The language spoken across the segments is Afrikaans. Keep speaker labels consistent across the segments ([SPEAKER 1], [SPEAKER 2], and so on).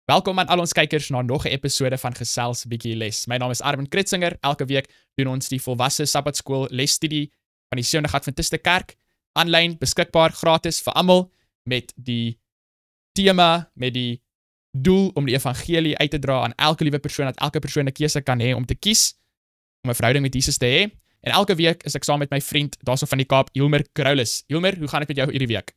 [SPEAKER 1] Welkom aan al ons kykers na nog 'n episode van Gesels Bietjie Les. My naam is Armin Kritzinger. Elke week doen ons die volwasse Sabbatskool lesstudie van die Sewende Adventiste Kerk aanlyn beskikbaar gratis vir almal met die tema, met die doel om die evangelie uit te dra aan elke liewe persoon, dat elke persoon 'n keuse kan hê om te kies om 'n verhouding met Jesus te hê. En elke week is ek saam met my vriend daarso van die Kaap, Hilmer Kraulis. Hilmer, hoe gaan dit met jou hierdie week?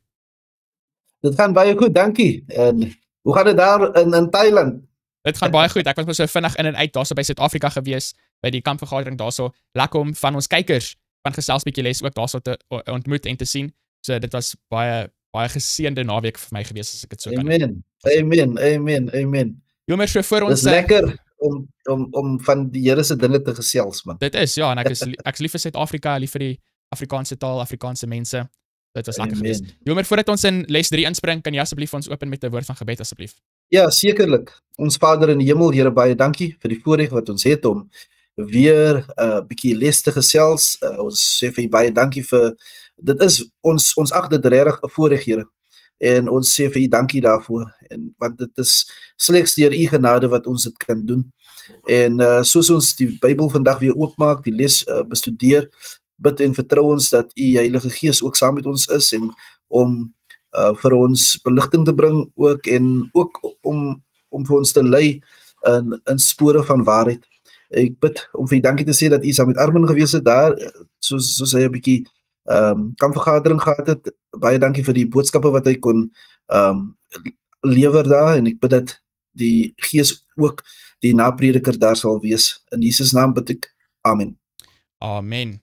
[SPEAKER 2] Dit gaan baie goed, dankie. En hoe gaan dit daar in Thailand?
[SPEAKER 1] Dit gaan baie goed. Ek was maar so vinnig in en uit daarso by Suid-Afrika gewees by die kampvergadering daarso. Lekker om van ons kykers van Gesels Bietjie Les ook daarso te ontmoet en te sien. So dit was baie geseënde naweek vir my gewees as ek dit so kan.
[SPEAKER 2] Amen.
[SPEAKER 1] Hilmer, so voor ons
[SPEAKER 2] Dis lekker om van die Here se dinge te gesels, man.
[SPEAKER 1] Dit is, ja, en ek is lief vir Suid-Afrika, lief vir die Afrikaanse taal, Afrikaanse mense. Dit was lekker gewees. Hilmer, voordat ons in les 3 inspring, kan jy asseblief ons open met 'n woord van gebed asseblief?
[SPEAKER 2] Ja, sekerlik. Ons Vader in die hemel, Here, baie dankie vir die voorreg wat ons het om weer 'n bietjie les te gesels. Ons sê vir U baie dankie vir dit is ons ag dit regtig 'n voorreg, Here. En ons sê vir U dankie daarvoor, en want dit is slegs deur U genade wat ons dit kan doen. En soos ons die Bybel vandag weer oopmaak, die les bestudeer, bid en vertrou ons dat U Heilige Gees ook saam met ons is en om vir ons beligting te bring ook en ook om vir ons te lei in spore van waarheid. Ek bid om vir U dankie te sê dat U saam met Armin gewees het daar, soos hy 'n bietjie kampvergadering gehad het. Baie dankie vir die boodskappe wat hy kon lewer daar, en ek bid dat die Gees ook die naprediker daar sal wees. In Jesus naam bid ek. Amen.
[SPEAKER 1] Amen.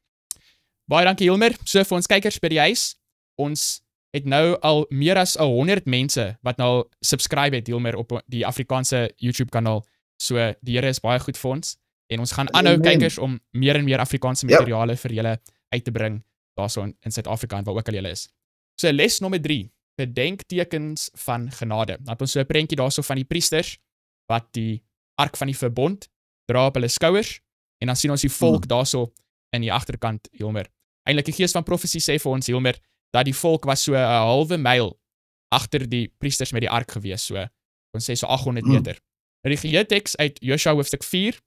[SPEAKER 1] Baie dankie, Hilmer. So vir ons kykers by die huis, ons het nou al meer as 100 mense wat nou subscribe het, Hilmer, op die Afrikaanse YouTube kanaal. So die Here is baie goed vir ons, en ons gaan aanhou kykers om meer en meer Afrikaanse materiale vir julle uit te bring daarso in Suid-Afrika en waar ook al julle is. So les nommer 3, bedenktekens van genade. Dat ons so 'n prentjie daarso van die priesters wat die ark van die verbond dra op hulle skouers, en dan sien ons die volk daarso in die agterkant, Hilmer. Eintlik die gees van profesie sê vir ons, Hilmer, dat die volk was so 'n halwe myl agter die priesters met die ark gewees, so ons sê so 800 meter. Nou die geheeteks uit Josua hoofstuk 4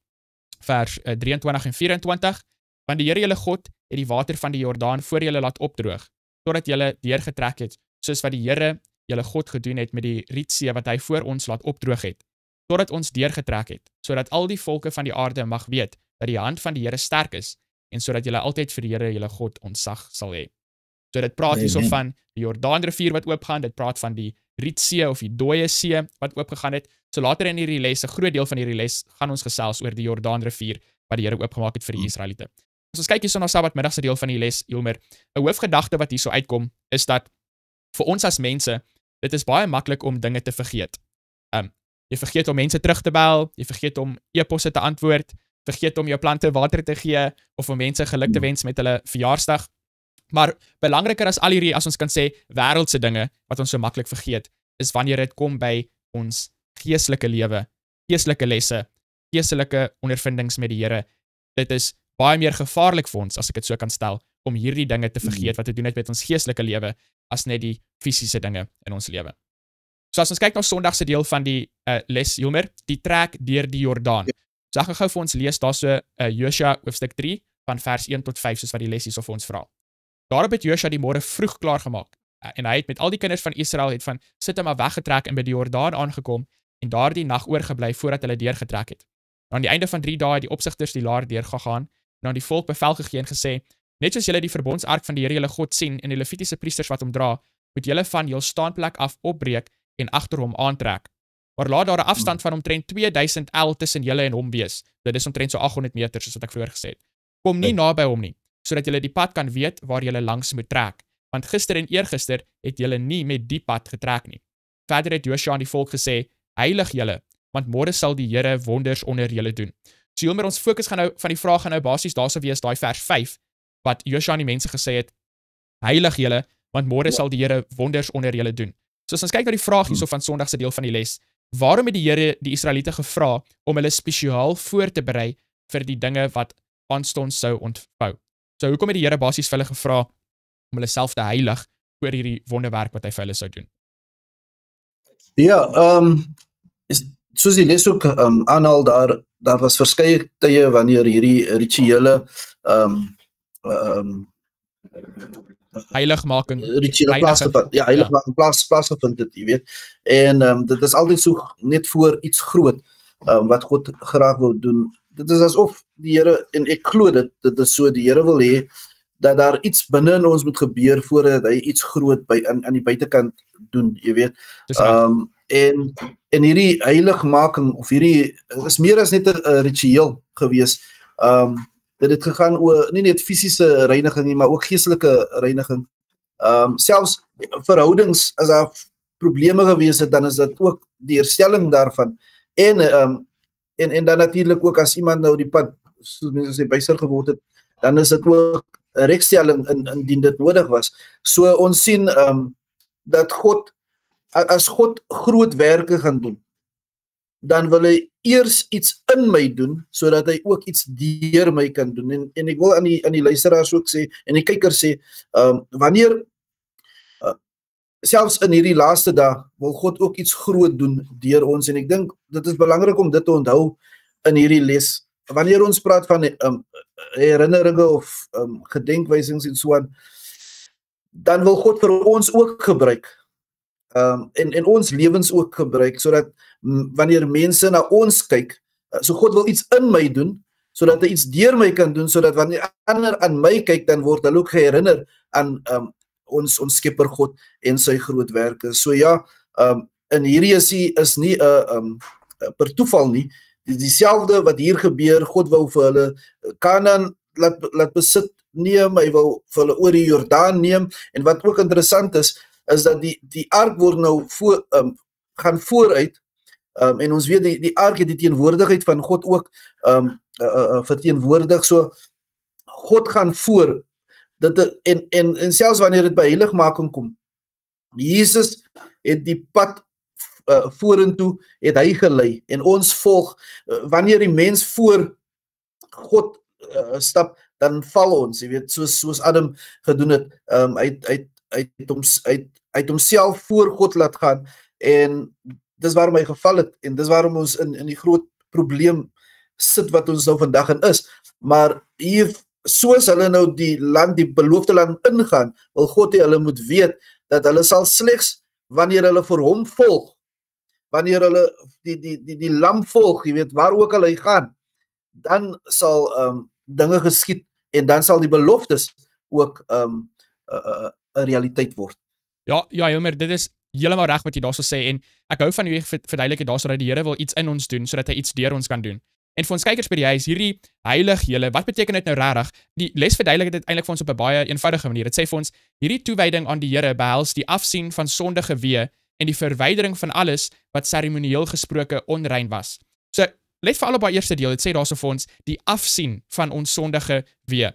[SPEAKER 1] vers 23 en 24, want die Here julle God het die water van die Jordaan voor julle laat opdroog, totdat julle deurgetrek het, soos wat die Here julle God gedoen het met die Rietsee wat hy voor ons laat opdroog het, totdat ons deurgetrek het, sodat al die volke van die aarde mag weet dat die hand van die Here sterk is, en sodat julle altyd vir die Here julle God ontzag sal hê. So dit praat hierso van die Jordaanrivier wat oopgaan, dit praat van die Rietsee of die Dooie See wat oopgegaan het. So later in hierdie les, 'n groot deel van hierdie les, gaan ons gesels oor die Jordaanrivier wat die Here oopgemaak het vir die Israeliete. As ons kyk hierso na Sabbatmiddagse deel van die les, Hilmer, 'n hoofgedagte wat hierso uitkom, is dat vir ons as mense, dit is baie maklik om dinge te vergeet. Jy vergeet om mense terug te bel, jy vergeet om e-posse te antwoord, vergeet om jou plante water te gee, of om mense geluk te wens met hulle verjaarsdag. Maar belangriker as al hierdie, as ons kan sê, wêreldse dinge, wat ons so maklik vergeet, is wanneer dit kom by ons geestelike lewe, geestelike lesse, geestelike ondervindings met die Here. Dit is baie meer gevaarlik vir ons, as ek dit so kan stel, om hierdie dinge te vergeet, wat te doen het met ons geestelike lewe, as net die fisiese dinge in ons lewe. So as ons kyk na Sondag se deel van die les, Hilmer, die trek deur die Jordaan. So ek gaan gou vir ons lees daarso Josua hoofstuk 3 van vers 1 tot 5, soos wat die les hierso vir ons vra. Daarop het Josua die môre vroeg klaar gemaak, en hy het met al die kinders van Israel het van Sittim af weggetrek en by die Jordaan aangekom, en daar die nag oorgebly voordat hulle deurgetrek het. En aan die einde van 3 dae het die opsigters die laar deurgegaan, en aan die volk bevel gegee en gesê: net soos julle die verbondsark van die Here julle God sien en die Levitiese priesters wat hom dra, moet julle van jul staanplek af opbreek en agter hom aantrek. Maar laat daar 'n afstand van omtrent 2000 el tussen julle en hom wees. Dit is omtrent so 800 meter, soos wat ek vroeër gesê het. Kom nie naby hom nie, sodat julle die pad kan weet waar julle langs moet trek. Want gister en eergister het julle nie met die pad getrek nie. Verder het Josua aan die volk gesê: heilig julle, want môre sal die Here wonders onder julle doen. So Hilmer, ons fokus gaan nou van die vraag gaan nou basies daarso wees, daai vers 5, wat Josua aan die mense gesê het: heilig julle, want môre sal die Here wonders onder julle doen. So as ons kyk na die vraag hierso van Sondag se deel van die les, waarom het die Here die Israeliete gevra om hulle spesiaal voor te berei vir die dinge wat aanstonds sou ontvou? So hoekom het die Here basies vir hulle gevra om hulle self te heilig oor hierdie wonderwerk wat hy vir hulle sou doen?
[SPEAKER 2] Ja, is soos die les ook aanhaal, daar was verskeie tye wanneer hierdie rituele
[SPEAKER 1] heiligmaking
[SPEAKER 2] rituele plaasgevind, ja, heiligmaking plaasgevind het, jy weet. En dit is altyd so net voor iets groot wat God graag wil doen. Dit is asof die Here, en ek glo dit is so, die Here wil hê dat daar iets binne in ons moet gebeur voordat hy iets groot aan die buitekant doen, jy weet. En hierdie heiligmaking of hierdie is meer as net 'n ritueel gewees. Dit het gegaan oor nie net fisiese reiniging nie, maar ook geestelike reiniging. Selfs verhoudings, as daar probleme gewees het, dan is dit ook die herstelling daarvan. En dan natuurlik ook as iemand nou die pad, soos mense sê, byster geword het, dan is dit ook 'n regstelling indien dit nodig was. So ons sien dat God, as God groot werke gaan doen, dan wil hy eers iets in my doen, sodat hy ook iets deur my kan doen. En ek wil aan die luisteraars ook sê, en die kykers sê, wanneer, selfs in hierdie laaste dag, wil God ook iets groot doen deur ons, en ek dink, dit is belangrik om dit te onthou in hierdie les. Wanneer ons praat van herinneringe of gedenkwysings en so aan, dan wil God vir ons ook gebruik, en ons lewens ook gebruik, sodat wanneer mense na ons kyk, so God wil iets in my doen, sodat hy iets deur my kan doen, sodat wanneer ander aan my kyk, dan word hulle ook geherinner aan ons Skepper God en sy groot werke. So ja, in hierdie is nie per toeval nie, dieselfde wat hier gebeur. God wou vir hulle Kanaan laat besit neem, hy wou vir hulle oor die Jordaan neem, en wat ook interessant is dat die ark word nou gaan vooruit, en ons weet die ark het die teenwoordigheid van God ook verteenwoordig, so God gaan voor, en selfs wanneer dit by heiligmaking kom, Jesus het die pad vorentoe, het hy gelei, en ons volg, wanneer die mens voor God stap, dan val ons, jy weet, soos Adam gedoen het, hy het homself voor God laat gaan, en dis waarom hy geval het, en dis waarom ons in die groot probleem sit wat ons nou vandag in is, maar hier, soos hulle nou die beloofde land ingaan, wil God hê hulle moet weet, dat hulle sal slegs, wanneer hulle vir hom volg, wanneer hulle die lam volg, jy weet, waar ook al hy gaan, dan sal dinge geskied, en dan sal die beloftes ook 'n realiteit word.
[SPEAKER 1] Ja, Hilmer, dit is heeltemal reg wat jy daarso sê, en ek hou van die verduidelik het daarso dat die Here wil iets in ons doen, sodat hy iets deur ons kan doen. En vir ons kykers by die huis, hierdie heilig julle, wat beteken dit nou regtig? Die les verduidelik dit eintlik vir ons op 'n baie eenvoudige manier. Dit sê vir ons, hierdie toewyding aan die Here behels die afsien van sondige weë en die verwydering van alles wat seremonieel gesproke onrein was. So, let veral op die eerste deel, dit sê daarso vir ons, die afsien van ons sondige weë.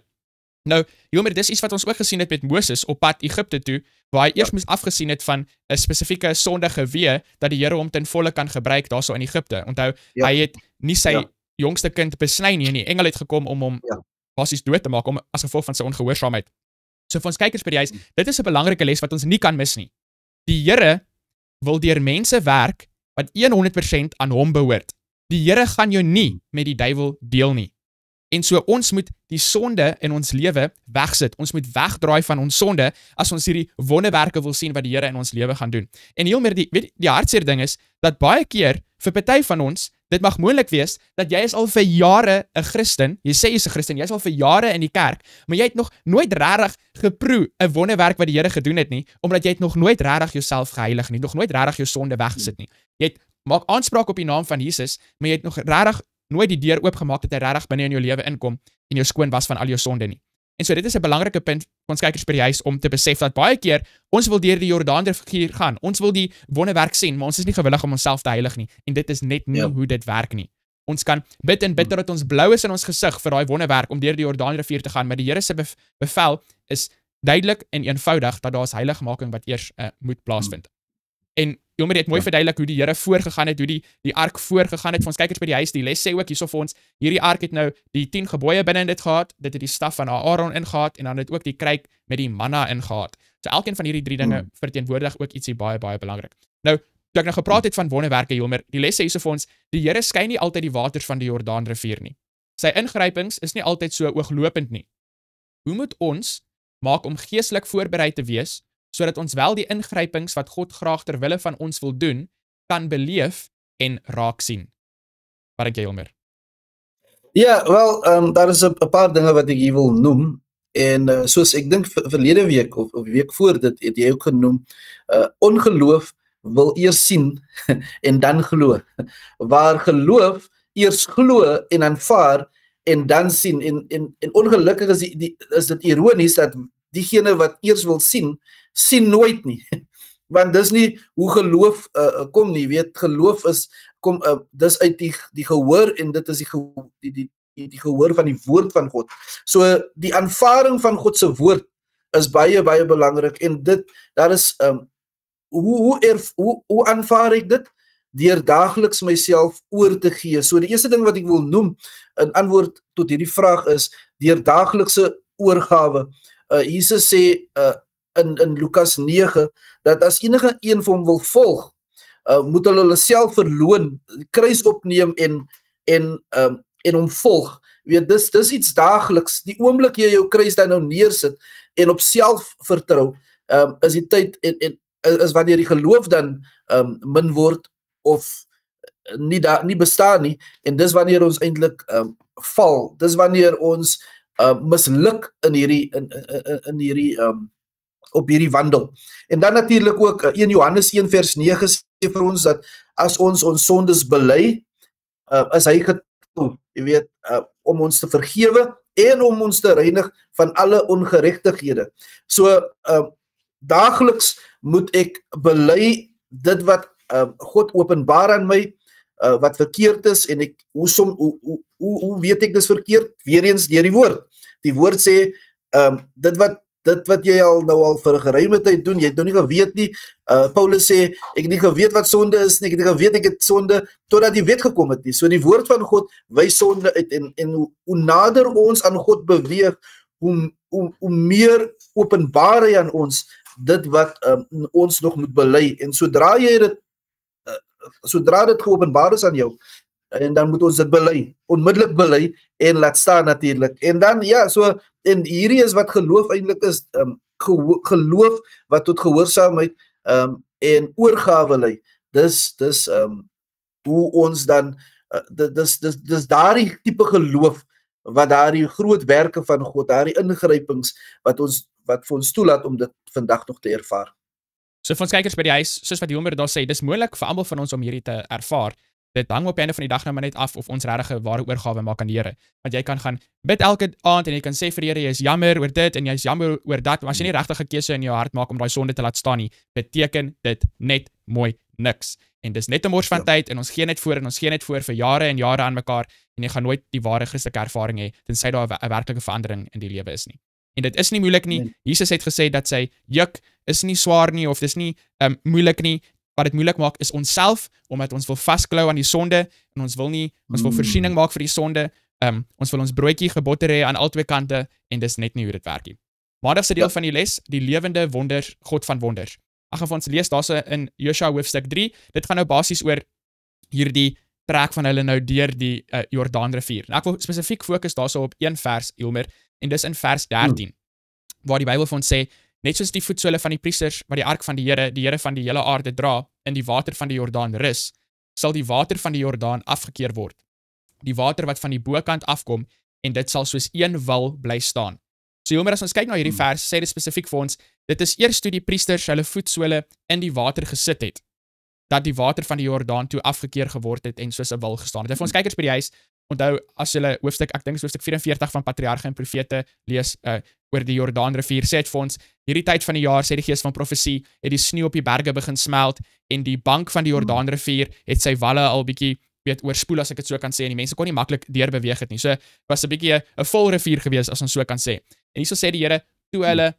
[SPEAKER 1] Nou, Hilmer, dis iets wat ons ook gesien het met Moses op pad Egipte toe, waar hy eers moes afgesien het van 'n spesifieke sondige weë, dat die Here hom ten volle kan gebruik daarso in Egipte. Onthou, hy het nie sy jongste kind besny nie, en die engel het gekom om hom basies dood te maak, as gevolg van sy ongehoorsaamheid. So vir ons kykers by die huis, dit is 'n belangrike les wat ons nie kan mis nie. Die Here wil deur mense werk wat 100% aan hom behoort. Die Here gaan jou nie met die duiwel deel nie. En so ons moet die sonde in ons lewe wegsit. Ons moet wegdraai van ons sonde as ons hierdie wonderwerke wil sien wat die Here in ons lewe gaan doen. En heel meer die hartseer ding is dat baie keer vir party van ons dit mag moontlik wees dat jy is al vir jare 'n Christen. Jy sê jy's 'n Christen, jy's al vir jare in die kerk, maar jy het nog nooit regtig geproe 'n wonderwerk wat die Here gedoen het nie, omdat jy het nog nooit regtig jouself geheilig nie, nog nooit regtig jou sonde weggesit nie. Jy het maak aanspraak op die naam van Jesus, maar jy het nog regtig nooit die deur oopgemaak dat hy regtig binne in jou lewe inkom en jou skoon was van al jou sonde nie. En so dit is 'n belangrike punt vir ons kykers by die huis om te besef dat baie keer ons wil deur die Jordaanrivier gaan. Ons wil die wonderwerk sien, maar ons is nie gewillig om onsself te heilig nie. En dit is net nie hoe dit werk nie. Ons kan bid en bid dat ons blou is in ons gesig vir daai wonderwerk om deur die Jordaanrivier te gaan, maar die Here se bevel is duidelik en eenvoudig dat daar 'n heiligmaking wat eers moet plaasvind. En Hilmer het mooi verduidelik hoe die Here voorgegaan het, hoe die ark voorgegaan het vir ons kykers by die huis. Die les sê ook hierso vir ons, hierdie ark het nou die 10 gebooie binne in dit gehad, dit het die staf van Aaron ingehaat en dan het ook die kruik met die manna ingehaat. So elkeen van hierdie 3 dinge verteenwoordig ook ietsie baie baie belangrik. Nou, Toe ek nou gepraat het van wonderwerke, Hilmer, die les sê hierso vir ons, die Here skei nie altyd die waters van die Jordaanrivier nie. Sy ingrypings is nie altyd so ooglopend nie. Hoe moet ons maak om geestelik voorberei te wees, sodat ons wel die ingrypings wat God graag ter wille van ons wil doen, kan beleef en raak sien? Wat dink jy, Hilmer?
[SPEAKER 2] Ja, wel, daar is 'n paar dinge wat ek hier wil noem. En soos ek dink verlede week of week voor dit het jy ook genoem, ongeloof wil eers sien en dan glo. Waar geloof eers glo en aanvaar en dan sien. En ongelukkig is dit ironies dat diegene wat eers wil sien nooit nie. Want dis nie hoe geloof kom nie. Weet, geloof kom dis uit die gehoor en dit is die gehoor van die woord van God. So die aanvaring van God se woord is baie baie belangrik en daar is hoe aanvaar ek dit? Deur daagliks myself oor te gee. So die eerste ding wat ek wil noem in antwoord tot hierdie vraag is deur daaglikse oorgawe. Jesus sê in Lukas 9 dat as enige een van hom wil volg, moet hulle self verloon, die kruis opneem en hom volg. Weet, dis iets daagliks. Die oomblik jy jou kruis dan nou neersit en op self vertrou, is die tyd en is wanneer die geloof dan min word of nie bestaan nie, en dis wanneer ons eintlik val. Dis wanneer ons misluk in hierdie op hierdie wandel. En dan natuurlik ook 1 Johannes 1 vers 9 sê vir ons dat as ons sondes bely, is hy getrou, jy weet, om ons te vergewe en om ons te reinig van alle ongeregtighede. So daagliks moet ek bely dit wat God openbaar aan my, wat verkeerd is, en hoe weet ek dis verkeerd? Weereens deur die woord. Die woord sê, dit wat jy al vir 'n geruime tyd doen, jy het nou nie geweet nie. Paulus sê, ek het nie geweet wat sonde is nie, ek het nie geweet ek het sonde, totdat die wet gekom het nie. So die woord van God wys sonde uit, en hoe nader ons aan God beweeg, hoe meer openbaar hy aan ons, dit wat ons nog moet bely. En sodra dit geopenbaar is aan jou, en dan moet ons dit bely, onmiddellik bely, en laat staan natuurlik. En dan, ja, so, en hierdie is wat geloof eintlik is, geloof wat tot gehoorsaamheid en oorgawe lei. Dis hoe ons dan, dis daardie tipe geloof, wat daardie groot werke van God, daardie ingrypings, wat vir ons toelaat om dit vandag nog te ervaar.
[SPEAKER 1] So vir ons kykers by die huis, soos wat Hilmer daar sê, dis moontlik vir almal van ons om hierdie te ervaar. Dit hang op die einde van die dag nou maar net af of ons regtig 'n ware oorgawe maak aan die Here. Want jy kan gaan bid elke aand en jy kan sê vir die Here, jy is jammer oor dit en jy is jammer oor dat, maar as jy nie regtig 'n keuse in jou hart maak om daai sonde te laat staan nie, beteken dit net mooi niks. En dis net 'n mors van tyd, en ons gee net voor en ons gee net voor vir jare en jare aan mekaar, en jy gaan nooit die ware Christelike ervaring hê tensy daar 'n werklike verandering in die lewe is nie. En dit is nie moeilik nie. Nee. Jesus het gesê dat sy juk is nie swaar nie, of dis nie moeilik nie. Wat dit moeilik maak is onsself, omdat ons wil vasklou aan die sonde, en ons wil voorsiening maak vir die sonde, ons wil ons broodjie gebotter hê aan albei kante, en dis net nie hoe dit werk nie. Maandag se deel van die les, die lewende wonders, God van wonders. Ek gaan vir ons lees daarso in Josua hoofstuk 3, dit gaan nou basies oor hierdie trek van hulle nou deur die Jordaanrivier. Nou ek wil spesifiek fokus daarso op een vers, Hilmer, en dis in vers 13, waar die Bybel vir ons sê, net soos die voetsole van die priesters wat die ark van die Here van die hele aarde dra, in die water van die Jordaan rus, sal die water van die Jordaan afgekeer word. Die water wat van die bokant afkom, en dit sal soos een wal bly staan. So Hilmer, as ons kyk na hierdie vers, sê dit spesifiek vir ons, dit is eers toe die priesters hulle voetsole in die water gesit het, dat die water van die Jordaan toe afgekeer geword het en soos 'n wal gestaan het. Vir ons kykers by die huis, onthou, as julle ek dink hoofstuk 44 van Patriarge en Profete lees oor die Jordaanrivier, sê dit vir ons, hierdie tyd van die jaar, sê die gees van profesie, het die sneeu op die berge begin smelt, en die bank van die Jordaanrivier het sy walle al bietjie oorspoel, as ek dit so kan sê, en die mense kon nie maklik deurbeweeg het nie. So was 'n bietjie 'n vol rivier gewees, as ons so kan sê. En hierso sê die Here, toe hulle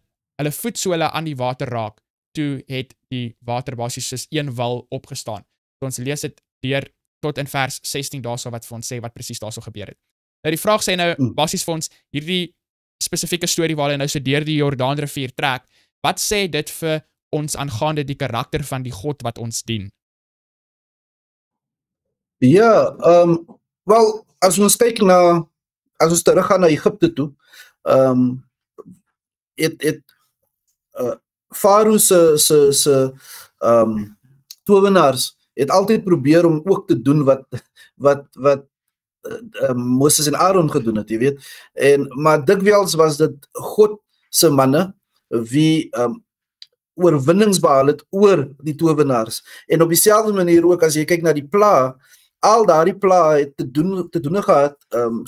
[SPEAKER 1] voetsole aan die water raak, toe het die water basies soos een wal opgestaan. So ons lees dit deur tot in vers 16 daarso wat vir ons sê wat presies daarso gebeur het. Nou die vraag sê nou basies vir ons hierdie spesifieke storie waar hulle nou so deur die Jordaanrivier trek. Wat sê dit vir ons aangaande die karakter van die God wat ons dien?
[SPEAKER 2] Ja, wel, as ons kyk na, as ons teruggaan na Egipte toe, het Farao se towenaars het altyd probeer om ook te doen wat Moses en Aaron gedoen het, jy weet. Maar dikwels was dit God se manne wie oorwinnings behaal het oor die towenaars. En op dieselfde manier ook as jy kyk na die pla, al daardie pla het te doen gehad,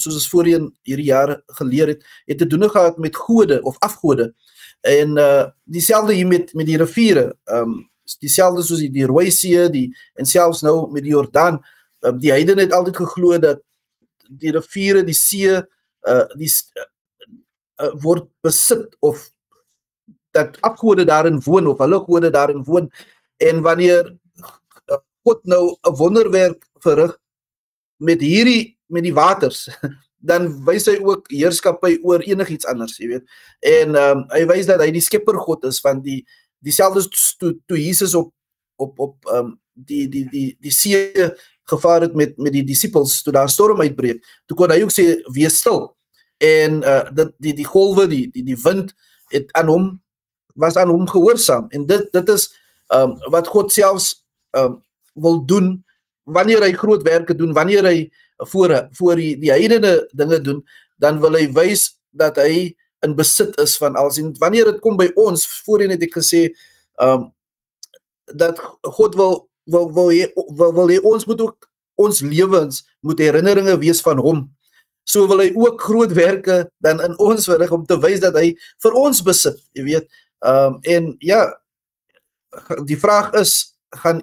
[SPEAKER 2] soos ons voorheen hierdie jare geleer het te doen gehad met gode of afgode. En dieselfde hier met die riviere, dieselfde soos die Rooi See, en selfs nou met die Jordaan, die heidene het altyd geglo dat die riviere, die see, word besit of dat afgode daarin woon of hulle gode daarin woon. En wanneer God nou 'n wonderwerk verrig met die waters, dan wys hy ook heerskappy oor enigiets anders, jy weet. En hy wys dat hy die skepper God is van dieselfde toe Jesus op die see gevaar het met die disippels, toe daar 'n storm uitbreek, toe kon hy ook sê, wees stil. En die golwe, die wind, was aan hom gehoorsaam. En dit is wat God selfs wil doen, wanneer hy groot werke doen, wanneer hy voor die heidene dinge doen, dan wil hy wys dat hy in besit is van alles. En wanneer dit kom by ons, voorheen het ek gesê, dat God wil hê ons moet ook, ons lewens moet herinneringe wees van hom. So wil hy ook groot werke dan in ons verrig om te wys dat hy vir ons besit, jy weet. En ja, die vraag is, gaan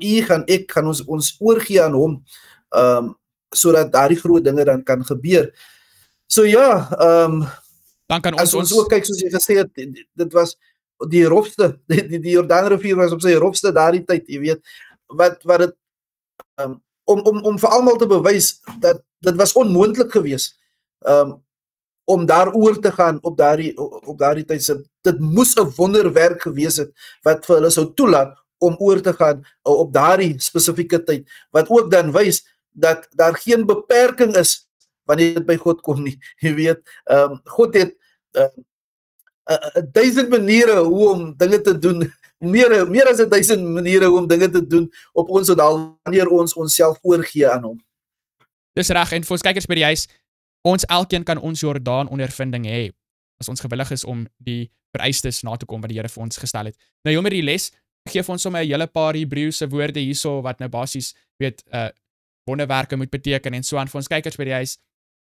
[SPEAKER 2] ek ons oorgee aan hom, sodat daardie groot dinge dan kan gebeur. So ja,
[SPEAKER 1] dan kan
[SPEAKER 2] as ons ook kyk, soos jy gesê het, dit was die rofste, die Jordaanrivier was op sy rofste daardie tyd, jy weet, wat het, om vir almal te bewys, dat dit was onmoontlik gewees, om daar oor te gaan op daardie tyd. Dit moes 'n wonderwerk gewees het, wat vir hulle sou toelaat, om oor te gaan op daardie spesifieke tyd, wat ook dan wys, dat daar geen beperking is, wanneer dit by God kom nie, jy weet. God het 1000 maniere hoe om dinge te doen, meer as 1000 maniere hoe om dinge te doen op ons, wanneer ons onsself oorgee aan hom.
[SPEAKER 1] Dis reg, en vir ons kykers by die huis, ons elkeen kan ons Jordaan ondervinding hê, as ons gewillig is om die vereistes na te kom wat die Here vir ons gestel het. Nou Hilmer, die les gee vir ons sommer 'n hele paar Hebreëse woorde hierso wat nou basies weet wonderwerke moet beteken en so aan. Vir ons kykers by die huis,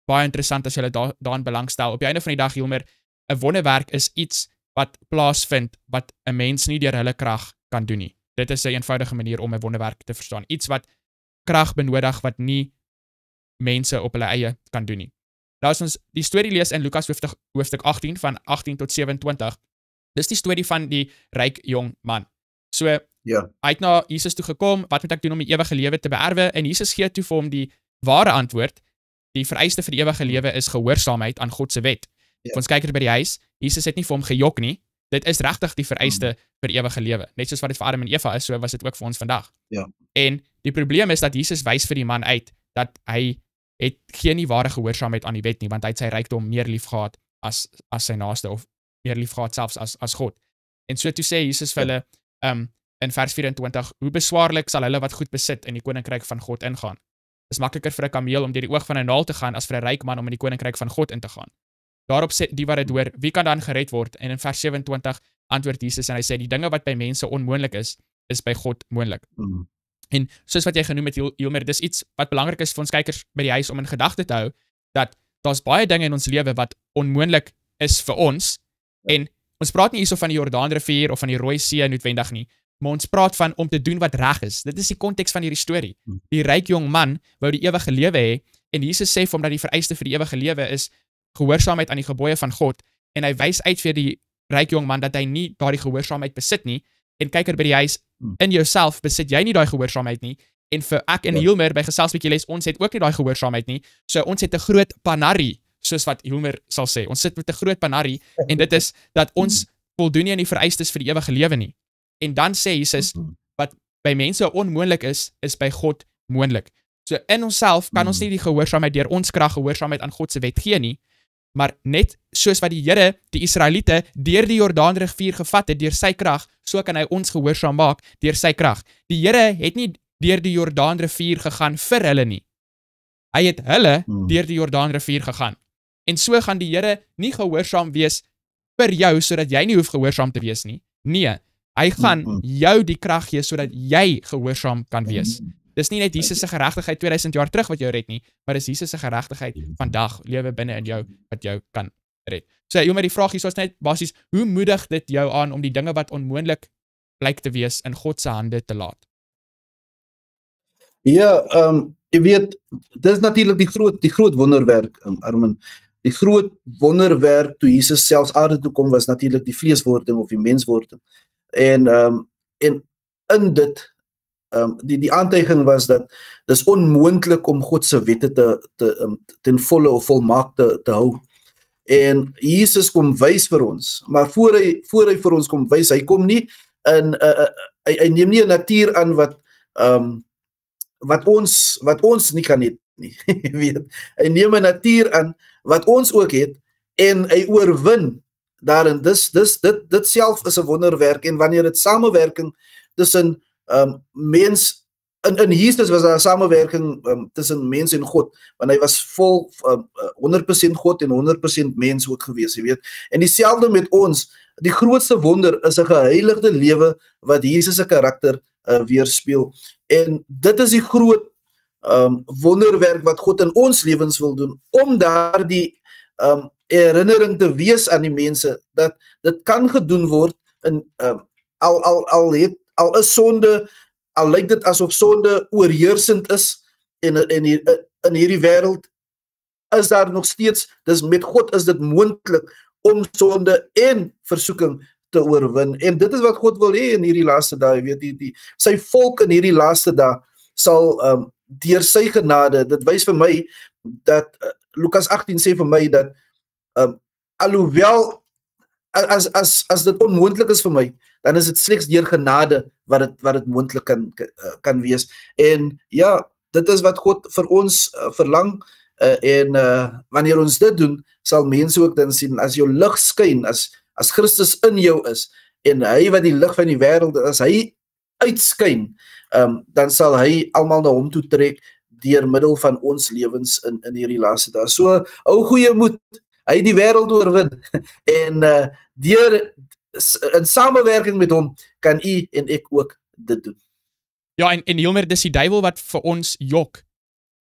[SPEAKER 1] baie interessant as julle daarin belangstel. Op die einde van die dag, Hilmer, 'n wonderwerk is iets wat plaasvind wat 'n mens nie deur hulle krag kan doen nie. Dit is 'n eenvoudige manier om 'n wonderwerk te verstaan. Iets wat krag benodig wat nie mense op hulle eie kan doen nie. Nou as ons die storie lees in Lukas hoofstuk 18 van 18 tot 27, dis die storie van die ryk jong man. So, hy het na Jesus toe gekom, wat moet ek doen om die ewige lewe te beerwe? En Jesus gee toe vir hom die ware antwoord. Die vereiste vir die ewige lewe is gehoorsaamheid aan God se wet. Vir ons kykers by die huis, Jesus het nie vir hom gejok nie. Dit is regtig die vereiste vir ewige lewe. Net soos wat dit vir Adam en Eva is, so was dit ook vir ons vandag. En die probleem is dat Jesus wys vir die man uit dat hy het geen ware gehoorsaamheid aan die wet nie, want hy het sy rykdom meer lief gehad as sy naaste, of meer lief gehad selfs as God. En so toe sê Jesus vir hulle in vers 24, hoe beswaarlik sal hulle wat goed besit in die koninkryk van God ingaan. Dit is makliker vir 'n kameel om deur die oog van 'n naal te gaan as vir 'n ryk man om in die koninkryk van God in te gaan. Daarop sê die wat dit hoor, wie kan dan gered word? En in vers 27 antwoord Jesus en hy sê, die dinge wat by mense onmoontlik is by God moontlik. En soos wat jy genoem het, Hilmer, dis iets wat belangrik is vir ons kykers by die huis om in gedagte te hou, dat daar's baie dinge in ons lewe wat onmoontlik is vir ons, en ons praat nie hierso van die Jordaanrivier of van die Rooi See noodwendig nie, maar ons praat van om te doen wat reg is. Dit is die konteks van hierdie storie. Die ryk jong man wou die ewige lewe hê, en Jesus sê vir hom dat die vereiste vir die ewige lewe is gehoorsaamheid aan die gebooie van God, en hy wys uit vir die ryk jong man dat hy nie daardie gehoorsaamheid besit nie, en kyker by die huis, in jouself besit jy nie daai gehoorsaamheid nie, en vir ek en Hilmer by Gesels bietjie les, ons het ook nie daai gehoorsaamheid nie, so ons het 'n groot panarrie, soos wat Hilmer sal sê, ons sit met 'n groot panarrie, en dit is dat ons voldoen nie aan die vereistes vir die ewige lewe nie. En dan sê Jesus, wat by mense onmoontlik is by God moontlik. So in onsself kan ons nie die gehoorsaamheid deur ons krag gehoorsaamheid aan God se wet gee nie, maar net soos wat die Here die Israeliete deur die Jordaanrivier gevat het deur sy krag, so kan hy ons gehoorsaam maak deur sy krag. Die Here het nie deur die Jordaanrivier gegaan vir hulle nie. Hy het hulle deur die Jordaanrivier gegaan. En so gaan die Here nie gehoorsaam wees vir jou sodat jy nie hoef gehoorsaam te wees nie. Nee, hy gaan jou die krag gee sodat jy gehoorsaam kan wees. Dis nie net Jesus se geregtigheid 2000 jaar terug wat jou red nie, maar dis Jesus se geregtigheid vandag lewe binne in jou wat jou kan red. So Ilmer, die vraag hier is net basies, hoe moedig dit jou aan om die dinge wat onmoontlik blyk te wees in God se hande te laat?
[SPEAKER 2] Ja, jy weet, dis natuurlik die groot wonderwerk, Armin. Die groot wonderwerk toe Jesus selfs aarde toe kom was natuurlik die vleeswording of die menswording. En in dit die aantuiging was dat dis onmoontlik om God se wette ten volle of volmaak te hou. En Jesus kom wys vir ons, maar voor hy vir ons kom wys, hy kom nie in hy neem nie 'n natuur aan wat ons nie kan hê nie. Weet, hy neem 'n natuur aan wat ons ook het en hy oorwin daarin. Dit self is 'n wonderwerk, en wanneer dit samewerking tussen mens in Jesus was daar 'n samewerking tussen mens en God, want hy was vol 100% God en 100% mens ook gewees, jy weet. En dieselfde met ons, die grootste wonder is 'n geheiligde lewe wat Jesus se karakter weerspieël. En dit is die groot wonderwerk wat God in ons lewens wil doen, om daardie herinnering te wees aan die mense, dat dit kan gedoen word, in al is sonde, al lyk dit asof sonde oorheersend is in hierdie wêreld, is daar nog steeds, dis met God is dit moontlik om sonde en versoeking te oorwin. En dit is wat God wil hê in hierdie laaste dae, weet sy volk in hierdie laaste dae sal deur sy genade, dit wys vir my dat Lukas 18 sê vir my dat alhoewel as dit onmoontlik is vir my, dan is dit slegs deur genade wat dit moontlik kan wees. En ja, dit is wat God vir ons verlang, en wanneer ons dit doen, sal mense ook dan sien, as jou lig skyn, as Christus in jou is, en hy wat die lig van die wêreld, as hy uitskyn, dan sal hy almal na hom toe trek deur middel van ons lewens in hierdie laaste dae. So, ou goeie moed, hy die wêreld oorwin, en in samewerking met hom kan u en ek ook dit doen.
[SPEAKER 1] Ja, en Hilmer, dis die duiwel wat vir ons jok,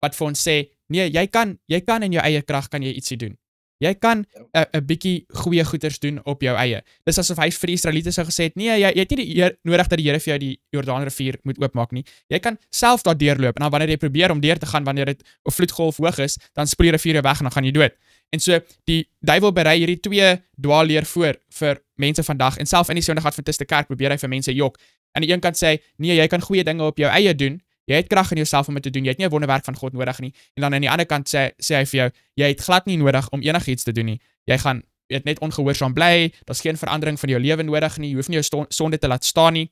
[SPEAKER 1] wat vir ons sê, nee, jy kan in jou eie krag kan jy ietsie doen. Jy kan 'n bietjie goeie goeders doen op jou eie. Dis asof hy vir die Israeliete sou gesê het, nee, jy het nie nodig dat die Here vir jou die Jordaanrivier moet oopmaak nie. Jy kan self daar deurloop, en dan wanneer jy probeer om deur te gaan, wanneer dit 'n vloedgolf hoog is, dan spoel die rivier weg en dan gaan jy dood. En so, die duiwel berei hierdie twee dwaalleer voor vir mense vandag, en self in die Sondag Adventiste kerk probeer hy vir mense jok. Aan die een kant sê hy, nee, jy kan goeie dinge op jou eie doen, jy het krag in jouself om dit te doen, jy het nie 'n wonderwerk van God nodig nie. En dan aan die ander kant sê hy vir jou, jy het glad nie nodig om enigiets te doen nie. Jy gaan net ongehoorsaam bly, daar's geen verandering van jou lewe nodig nie, jy hoef nie jou sonde te laat staan nie.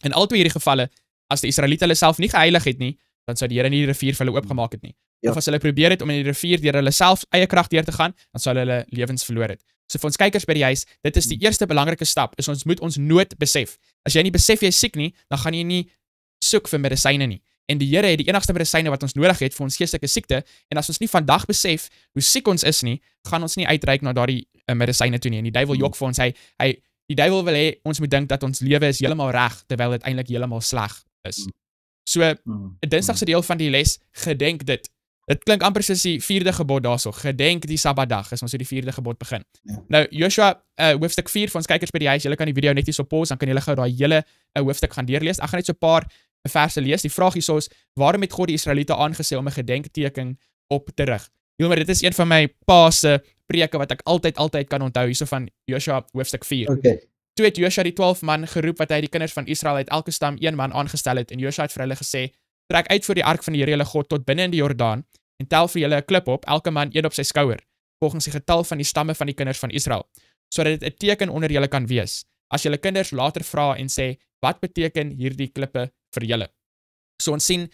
[SPEAKER 1] In albei hierdie gevalle, as die Israeliete hulle self nie geheilig het nie, dan sou die Here nie die rivier vir hulle oopgemaak het nie. Ja. Of as hulle probeer het om in die rivier deur hulle self eie krag deur te gaan, dan sou hulle lewens verloor het. So vir ons kykers by die huis, dit is die eerste belangrike stap, is ons moet ons nood besef. As jy nie besef jy is siek nie, dan gaan jy nie soek vir medisyne nie. En die Here het die enigste medisyne wat ons nodig het vir ons geestelike siekte, en as ons nie vandag besef hoe siek ons is nie, gaan ons nie uitreik na daardie medisyne toe nie. En die duiwel jok vir ons, die duiwel wil hê ons moet dink dat ons lewe is heeltemal reg, terwyl dit eintlik heeltemal sleg is. So, 'n Dinsdag se deel van die les, gedenk dit. Dit klink amper soos die 4de gebod daarso, gedenk die Sabbatdag, is ons so die 4de gebod begin. Ja. Nou, Joshua, hoofstuk 4, vir ons kykers by die huis, julle kan die video net hier so pause, dan kan julle gou daai hele hoofstuk gaan deurlees. Ek gaan net so 'n paar verse lees. Die vraag hierso is, waarom het God die Israeliete aangesê om 'n gedenkteken op te rig? Hilmer, dit is een van my pa se preke wat ek altyd kan onthou, hierso van Joshua hoofstuk 4.
[SPEAKER 2] Okay.
[SPEAKER 1] Toe het Joshua die 12 man geroep wat hy die kinders van Israel uit elke stam 1 man aangestel het, en Joshua het vir hulle gesê, trek uit voor die ark van die Here julle God tot binne in die Jordaan, en tel vir julle 'n klip op, elke man een op sy skouer, volgens die getal van die stamme van die kinders van Israel, sodat dit 'n teken onder julle kan wees. As julle kinders later vra en sê, wat beteken hierdie klippe vir julle? So ons sien,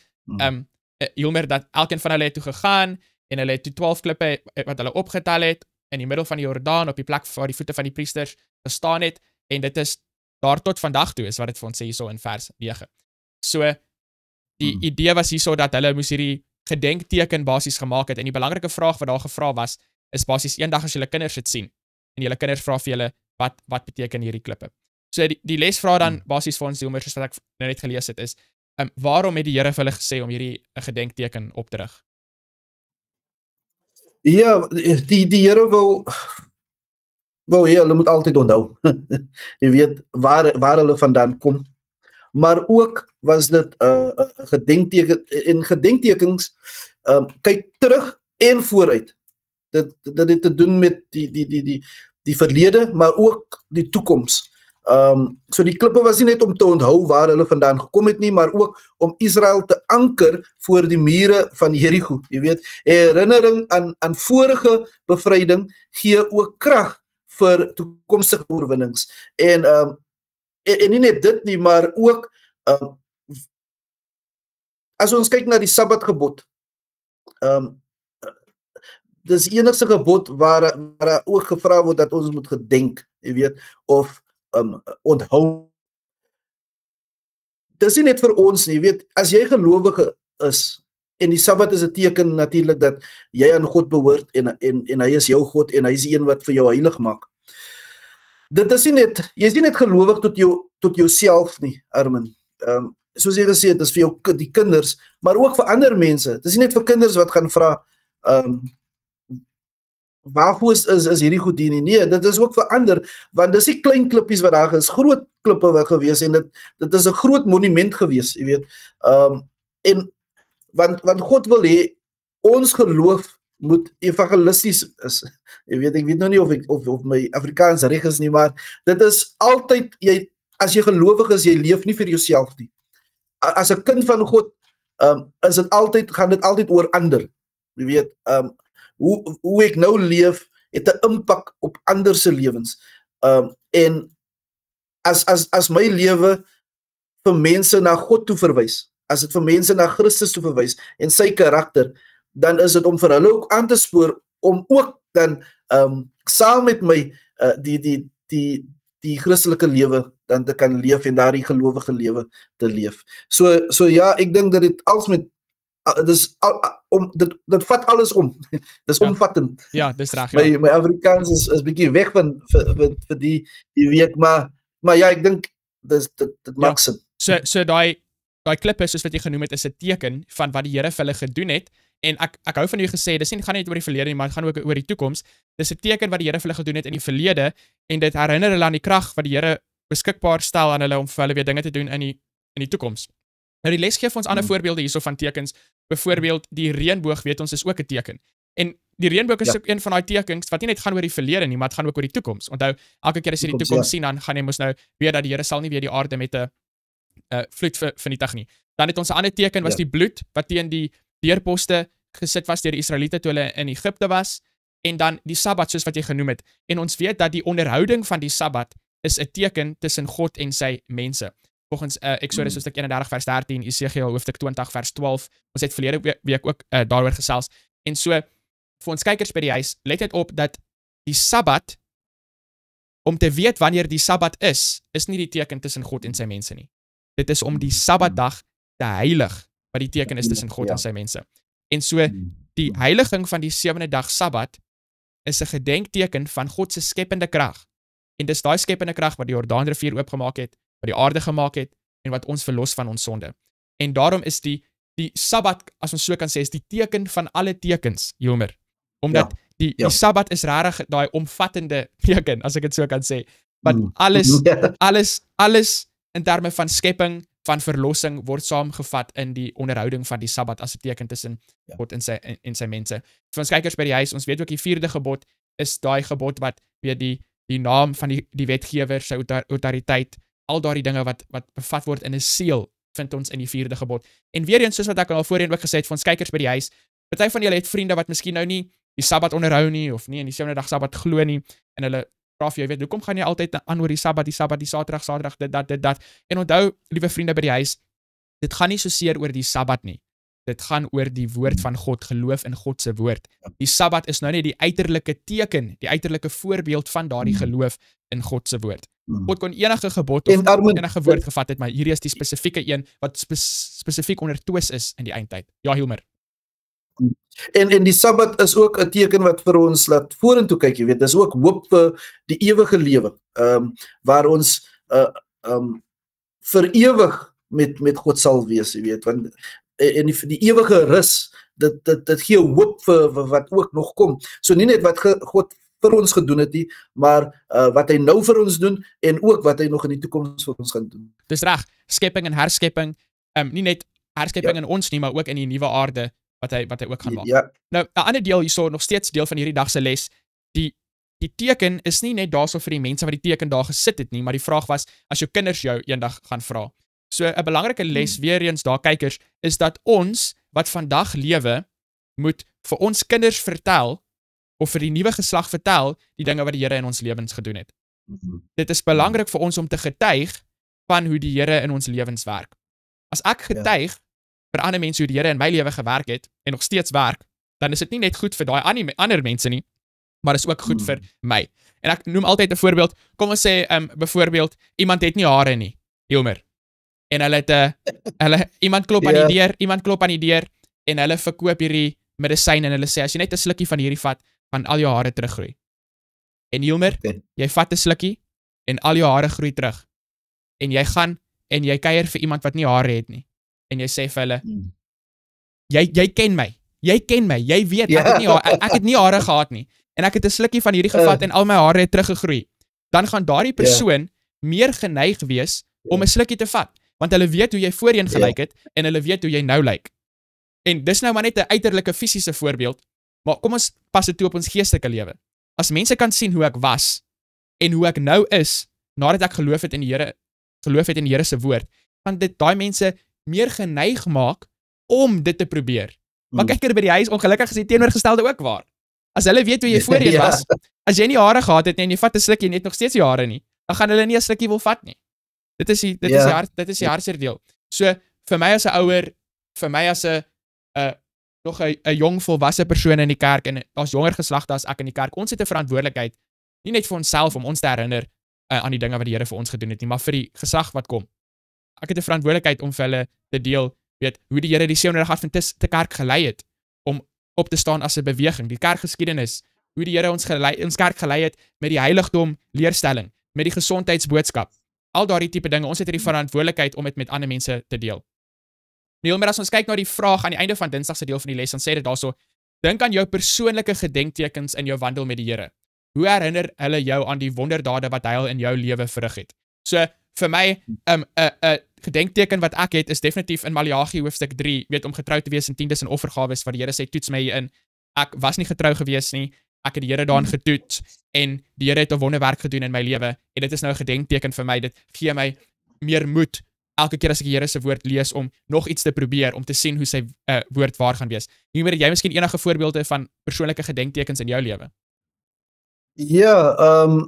[SPEAKER 1] Hilmer, dat elkeen van hulle het toe gegaan, en hulle het toe 12 klippe wat hulle opgetel het, in die middel van die Jordaan, op die plek waar die voete van die priesters gestaan het, en dit is daar tot vandag toe, is wat het vir ons sê hierso in vers 9. So, die idee was hierso dat hulle moes hierdie gedenkteken basies gemaak het, en die belangrike vraag wat daar gevra was, is basies eendag as julle kinders het sien, en julle kinders vra vir julle, wat beteken hierdie klippe? So die les vra dan basies vir ons Hilmer, soos wat ek nou net gelees het, is, waarom het die Here vir hulle gesê om hierdie gedenkteken op te rig?
[SPEAKER 2] Ja, die Here wil hulle moet altyd onthou. Jy weet waar hulle vandaan kom. Maar ook was dit 'n gedenkteken, en gedenktekens kyk terug en vooruit. Dit het te doen met die verlede, maar ook die toekoms. So die klippe was nie net om te onthou waar hulle vandaan gekom het nie, maar ook om Israel te anker voor die mure van Jericho. Jy weet, herinnering aan vorige bevryding gee ook krag vir toekomstige oorwinnings. En nie net dit nie, maar ook as ons kyk na die Sabbatgebod, dis die enigste gebod waar ook gevra word dat ons moet gedenk, jy weet, of onthou. Dis nie net vir ons nie, jy weet, as jy gelowige is, en die Sabbat is 'n teken natuurlik dat jy aan God behoort, en hy is jou God, en hy is die een wat vir jou heilig maak. Dit is nie net, jy is nie net gelowig tot jouself nie, Armin. Soos jy gesê het, is vir jou die kinders, maar ook vir ander mense. Dit is nie net vir kinders wat gaan vra, waarvoor is hierdie goed hier nie? Nee, dit is ook vir ander, want dis nie klein klippies wat daar is, groot klippe wat gewees, en dit is 'n groot monument gewees, jy weet. En want God wil hê, ons geloof moet evangelisties is. Jy weet, ek weet nou nie of my Afrikaans reg is nie, maar dit is altyd, as jy gelowig is, jy leef nie vir jouself nie. As 'n kind van God, gaan dit altyd oor ander. Jy weet, hoe ek nou leef, het 'n impak op ander se lewens. En as my lewe vir mense na God toe verwys, as dit vir mense na Christus toe verwys, en sy karakter, dan is dit om vir hulle ook aan te spoor, om ook dan saam met my die Christelike lewe dan te kan leef, en daardie gelowige lewe te leef. So ja, ek dink dat dit als met dit vat alles om. Dis omvattend.
[SPEAKER 1] Ja, dis reg. Ja.
[SPEAKER 2] My Afrikaans is bietjie weg vir die week, maar ja, ek dink dit maak sin.
[SPEAKER 1] So daai klippe, soos wat jy genoem het, is 'n teken van wat die Here vir hulle gedoen het. En ek hou van jy gesê, dis nie gaan net oor die verlede nie, maar dit gaan ook oor die toekoms. Dis 'n teken wat die Here vir hulle gedoen het in die verlede, en dit herinner hulle aan die krag wat die Here beskikbaar stel aan hulle om vir hulle weer dinge te doen in die toekoms. Nou die les gee vir ons ander voorbeelde hierso van tekens. Byvoorbeeld die reënboog, weet ons, is ook 'n teken. En die reënboog is ook een van daai tekens wat nie net gaan oor die verlede nie, maar dit gaan ook oor die toekoms. Onthou, elke keer as jy die toekoms sien, dan gaan jy mos nou weet dat die Here sal nie weer die aarde met 'n vloed vernietig nie. Dan het ons 'n ander teken was die bloed wat teen die deurposte gesit was deur die Israeliete toe hulle in Egipte was, en dan die Sabbat soos wat jy genoem het. En ons weet dat die onderhouding van die Sabbat is 'n teken tussen God en sy mense. Volgens Exodus hoofstuk 31 vers 13, Esegiel hoofstuk 20 vers 12. Ons het verlede week ook daaroor gesels. En so vir ons kykers by die huis, let dit op dat die Sabbat, om te weet wanneer die Sabbat is nie die teken tussen God en sy mense nie. Dit is om die Sabbatdag te heilig, wat die teken is tussen God en sy mense. En so die heiliging van die 7de dag Sabbat is 'n gedenkteken van God se skepende krag. En dis daai skepende krag wat die Jordaanrivier oopgemaak het, wat die aarde gemaak het, en wat ons verlos van ons sonde. En daarom is die Sabbat, as ons so kan sê, is die teken van alle tekens, Hilmer. Omdat die Sabbat is regtig daai omvattende teken, as ek dit so kan sê. Want alles in terme van skepping, van verlossing, word saamgevat in die onderhouding van die Sabbat as 'n teken tussen God en sy mense. Vir ons kykers by die huis, ons weet ook die 4de gebod is daai gebod wat weer die naam van die wetgewer, sy autoriteit, al daardie dinge wat bevat word in 'n seël, vind ons in die 4de gebod. En weer eens, soos wat ek al voorheen ook gesê het, vir ons kykers by die huis, party van julle het vriende wat miskien nou nie die Sabbat onderhou nie, of nie in die 7de dag Sabbat glo nie, en hulle vra vir jou, weet, hoekom gaan jy altyd aan oor die Sabbat, die Saterdag, dit. En onthou, liewe vriende by die huis, dit gaan nie so seer oor die Sabbat nie. dit gaan oor die woord van God, geloof in God se woord. Die Sabbat is nou net die uiterlike teken, die uiterlike voorbeeld van daardie geloof in God se woord. God kon enige gebod of enige woord gevat het, maar hierdie is die spesifieke een wat spesifiek onder twis is in die eindtyd. Ja, Hilmer.
[SPEAKER 2] En die Sabbat is ook 'n teken wat vir ons laat vorentoe kyk, jy weet, dis ook hoop vir die ewige lewe, waar ons vir ewig met God sal wees, jy weet, want en die ewige rus, dit gee hoop vir wat ook nog kom. So nie net wat God vir ons gedoen het nie, maar wat hy nou vir ons doen en ook wat hy nog in die toekoms vir ons gaan doen.
[SPEAKER 1] Dis reg, skepping en herskepping, nie net herskepping in ons nie, maar ook in die nuwe aarde wat hy ook gaan maak.
[SPEAKER 2] Ja.
[SPEAKER 1] Nou, 'n ander deel hierso, nog steeds deel van hierdie dag se les, die teken is nie net daarso vir die mense wat die teken daar gesit het nie, maar die vraag was, as jou kinders jou eendag gaan vra. So 'n belangrike les weer eens daar kykers, is dat ons wat vandag lewe, moet vir ons kinders vertel, of vir die nuwe geslag vertel, die dinge wat die Here in ons lewens gedoen het. Dit is belangrik vir ons om te getuig van hoe die Here in ons lewens werk. As ek getuig vir ander mense hoe die Here in my lewe gewerk het, en nog steeds werk, dan is dit nie net goed vir daai ander mense nie, maar is ook goed vir my. En ek noem altyd 'n voorbeeld, kom ons sê, byvoorbeeld, iemand het nie hare nie, Hilmer, en iemand klop aan die deur, en hulle verkoop hierdie medisyn, en hulle sê, as jy net 'n slukkie van hierdie vat, gaan al jou hare teruggroei. En Hilmer, jy vat 'n slukkie, en al jou hare groei terug. En jy gaan, en jy kuier vir iemand wat nie hare het nie. En jy sê vir hulle, jy ken my, jy weet, ek het nie hare gehad nie. En ek het 'n slukkie van hierdie gevat, en al my hare het teruggegroei. Dan gaan daardie persoon meer geneig wees om 'n slukkie te vat. Want hulle weet hoe jy voorheen gelyk het, en hulle weet hoe jy nou lyk. En dis nou maar net 'n uiterlike fisiese voorbeeld, maar kom ons pas dit toe op ons geestelike lewe. As mense kan sien hoe ek was, en hoe ek nou is, nadat ek geloof het in die Here se woord, gaan dit daai mense meer geneig maak om dit te probeer. Maar kyk by die huis, ongelukkig is die teenoorgestelde ook waar. As hulle weet hoe jy voorheen was, as jy nie hare gehad het nie, en jy vat 'n slukkie en jy het nog steeds die hare nie, dan gaan hulle nie 'n slukkie wil vat nie. Dit is die hartseer deel. So, vir my as 'n ouer, vir my as 'n nog 'n jong volwasse persoon in die kerk, en as jonger geslagte as ek in die kerk, ons het 'n verantwoordelikheid, nie net vir onsself om ons te herinner aan die dinge wat die Here vir ons gedoen het nie, maar vir die geslag wat kom. Ek het 'n verantwoordelikheid om vir hulle te deel, weet, hoe die Here die 700 Adventiste kerk gelei het, om op te staan as 'n beweging, die kerkgeskiedenis, hoe die Here ons kerk gelei het met die heiligdom leerstelling, met die gesondheidsboodskap, al daardie tipe dinge. Ons het hierdie verantwoordelikheid om dit met ander mense te deel. Maar as ons kyk na die vraag aan die einde van Dinsdag se deel van die les, dan sê dit daarso, dink aan jou persoonlike gedenktekens in jou wandel met die Here. Hoe herinner hulle jou aan die wonderdade wat hy al in jou lewe verrig het? So, vir my, 'n gedenkteken wat ek het, is definitief in Maleagi hoofstuk 3, weet, om getrou te wees in tiendes en offergawes, waar die Here sê, toets my hierin. Ek was nie getrou gewees nie, ek het die Here daarin getoets, en die Here het 'n wonderwerk gedoen in my lewe, en dit is nou 'n gedenkteken vir my, dit gee my meer moed, elke keer as ek die Here se woord lees, om nog iets te probeer, om te sien hoe sy woord waar gaan wees. Jy miskien enige voorbeelde van persoonlike gedenktekens in jou lewe?
[SPEAKER 2] Ja,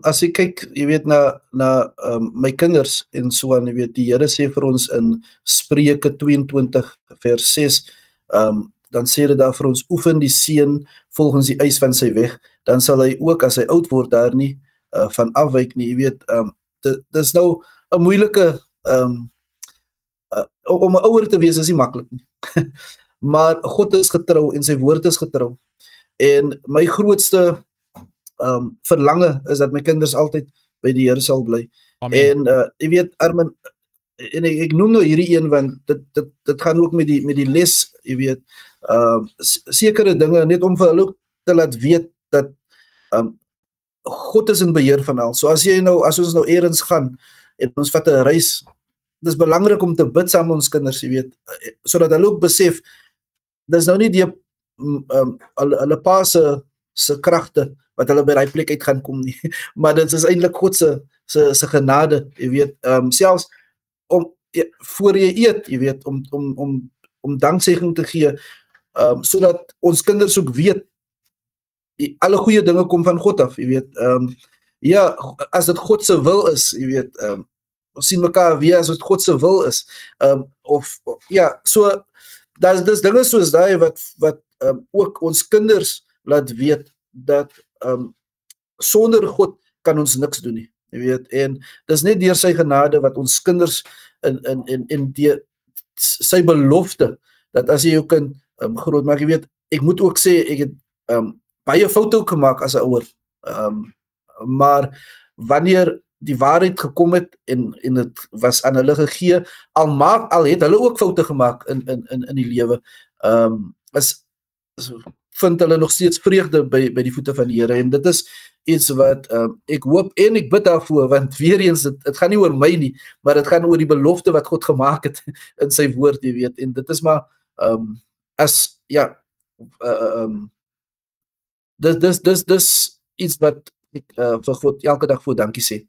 [SPEAKER 2] as ek kyk, jy weet, na my kinders en so aan, jy weet, die Here sê vir ons in Spreuke 22 vers 6, dan sê dit daar vir ons, oefen die seun volgens die eis van sy weg, dan sal hy ook, as hy oud word, daar nie van afwyk nie, jy weet, dit is nou 'n moeilike, om 'n ouer te wees is nie maklik nie, maar God is getrou, en sy woord is getrou, en my grootste verlange is dat my kinders altyd by die Here sal bly. Amen. En jy weet, Armin, en ek noem nou hierdie een, want dit gaan ook met die les, jy weet, sekere dinge, net om vir hulle te laat weet, dat God is in beheer van al. So as ons nou eers gaan, en ons vat 'n reis, dis belangrik om te bid saam met ons kinders, jy weet, sodat hulle ook besef, dis nou nie die hulle pa se kragte, wat hulle by daai plek uit gaan kom nie, maar dit is eintlik God se genade, jy weet, selfs voor jy eet, jy weet, om danksegging te gee, sodat ons kinders ook weet, alle goeie dinge kom van God af, jy weet, ja, as dit God se wil is, jy weet, ons sien mekaar weer as dit God se wil is, ja, so, dis dinge soos daai wat ook ons kinders laat weet dat sonder God kan ons niks doen nie. Jy weet, en dis net deur sy genade wat ons kinders in die sy belofte dat as jy jou kind groot maak, jy weet, ek moet ook sê ek het baie foute ook gemaak as 'n ouer. Maar wanneer die waarheid gekom het en dit was aan hulle gegee, al het hulle ook foute gemaak in die lewe, vind hulle nog steeds vreugde by die voete van die Here, en dit is iets wat ek hoop en ek bid daarvoor, want weer eens, dit gaan nie oor my nie, maar dit gaan oor die belofte wat God gemaak het in sy woord, jy weet, en dit is maar dis iets wat ek vir God elke dag voor dankie sê,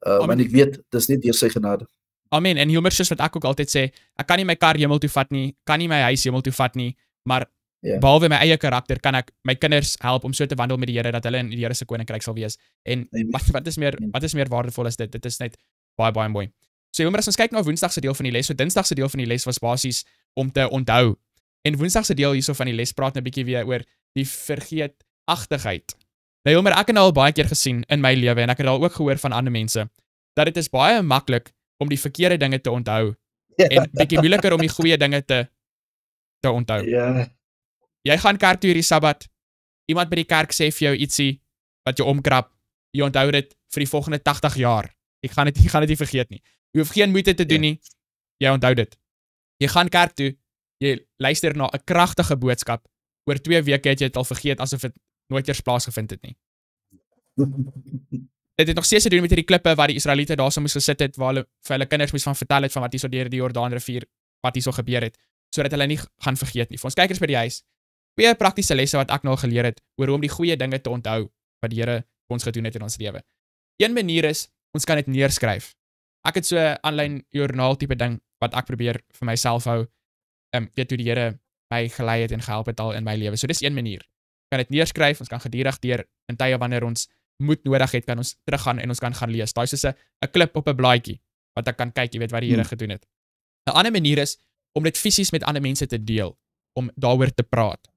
[SPEAKER 2] want ek weet, dis net deur sy genade.
[SPEAKER 1] Amen, en Hilmer, soos wat ek ook altyd sê, ek kan nie my kar hemel toe vat nie, kan nie my huis hemel toe vat nie, maar behalwe my eie karakter, kan ek my kinders help om so te wandel met die Here, dat hulle in die Here se koninkryk sal wees, en wat is meer waardevol as dit is net baie, baie mooi. So Hilmer, as ons kyk na Woensdag se deel van die les, so Dinsdag se deel van die les was basies om te onthou, en Woensdag se deel hierso van die les praat 'n bietjie weer oor die vergeetachtigheid. Nou Hilmer, ek het al baie keer gesien in my lewe, en ek het al ook gehoor van ander mense, dat dit is baie maklik om die verkeerde dinge te onthou, en bietjie moeiliker om die goeie dinge te onthou. Jy gaan kerk toe hierdie Sabbat, iemand by die kerk sê vir jou ietsie, wat jou omkrap, jy onthou dit vir die volgende 80 jaar, ek gaan dit nie vergeet nie, jy hoef geen moeite te doen nie, jy onthou dit. Jy gaan kerk toe, jy luister na 'n kragtige boodskap, oor 2 weke het jy dit al vergeet, asof dit nooit eers plaasgevind het nie. Dit het nog steeds te doen met hierdie klippe waar die Israeliete daar so moes gesit het, waar hulle vir hulle kinders moes van vertel het van wat hier so deur die Jordaanrivier, wat hier so gebeur het, sodat hulle nie gaan vergeet nie. Vir ons kykers by die huis, 2 praktiese lesse wat ek nou geleer het, oor hoe om die goeie dinge te onthou, wat die Here vir ons gedoen het in ons lewe. Een manier is, ons kan dit neerskryf. Ek het so 'n aanlyn joernaal tipe ding, wat ek probeer vir myself hou, weet hoe die Here my gelei het en gehelp het al in my lewe. So dis een manier. Kan dit neerskryf, ons kan gedurig deur in tye wanneer ons moed nodig het, kan ons teruggaan en ons kan gaan lees. Daai is soos 'n klip op 'n blaadjie, wat ek kan kyk, jy weet wat die Here gedoen het. 'n Ander manier is, om dit fisies met ander mense te deel, om daaroor te praat.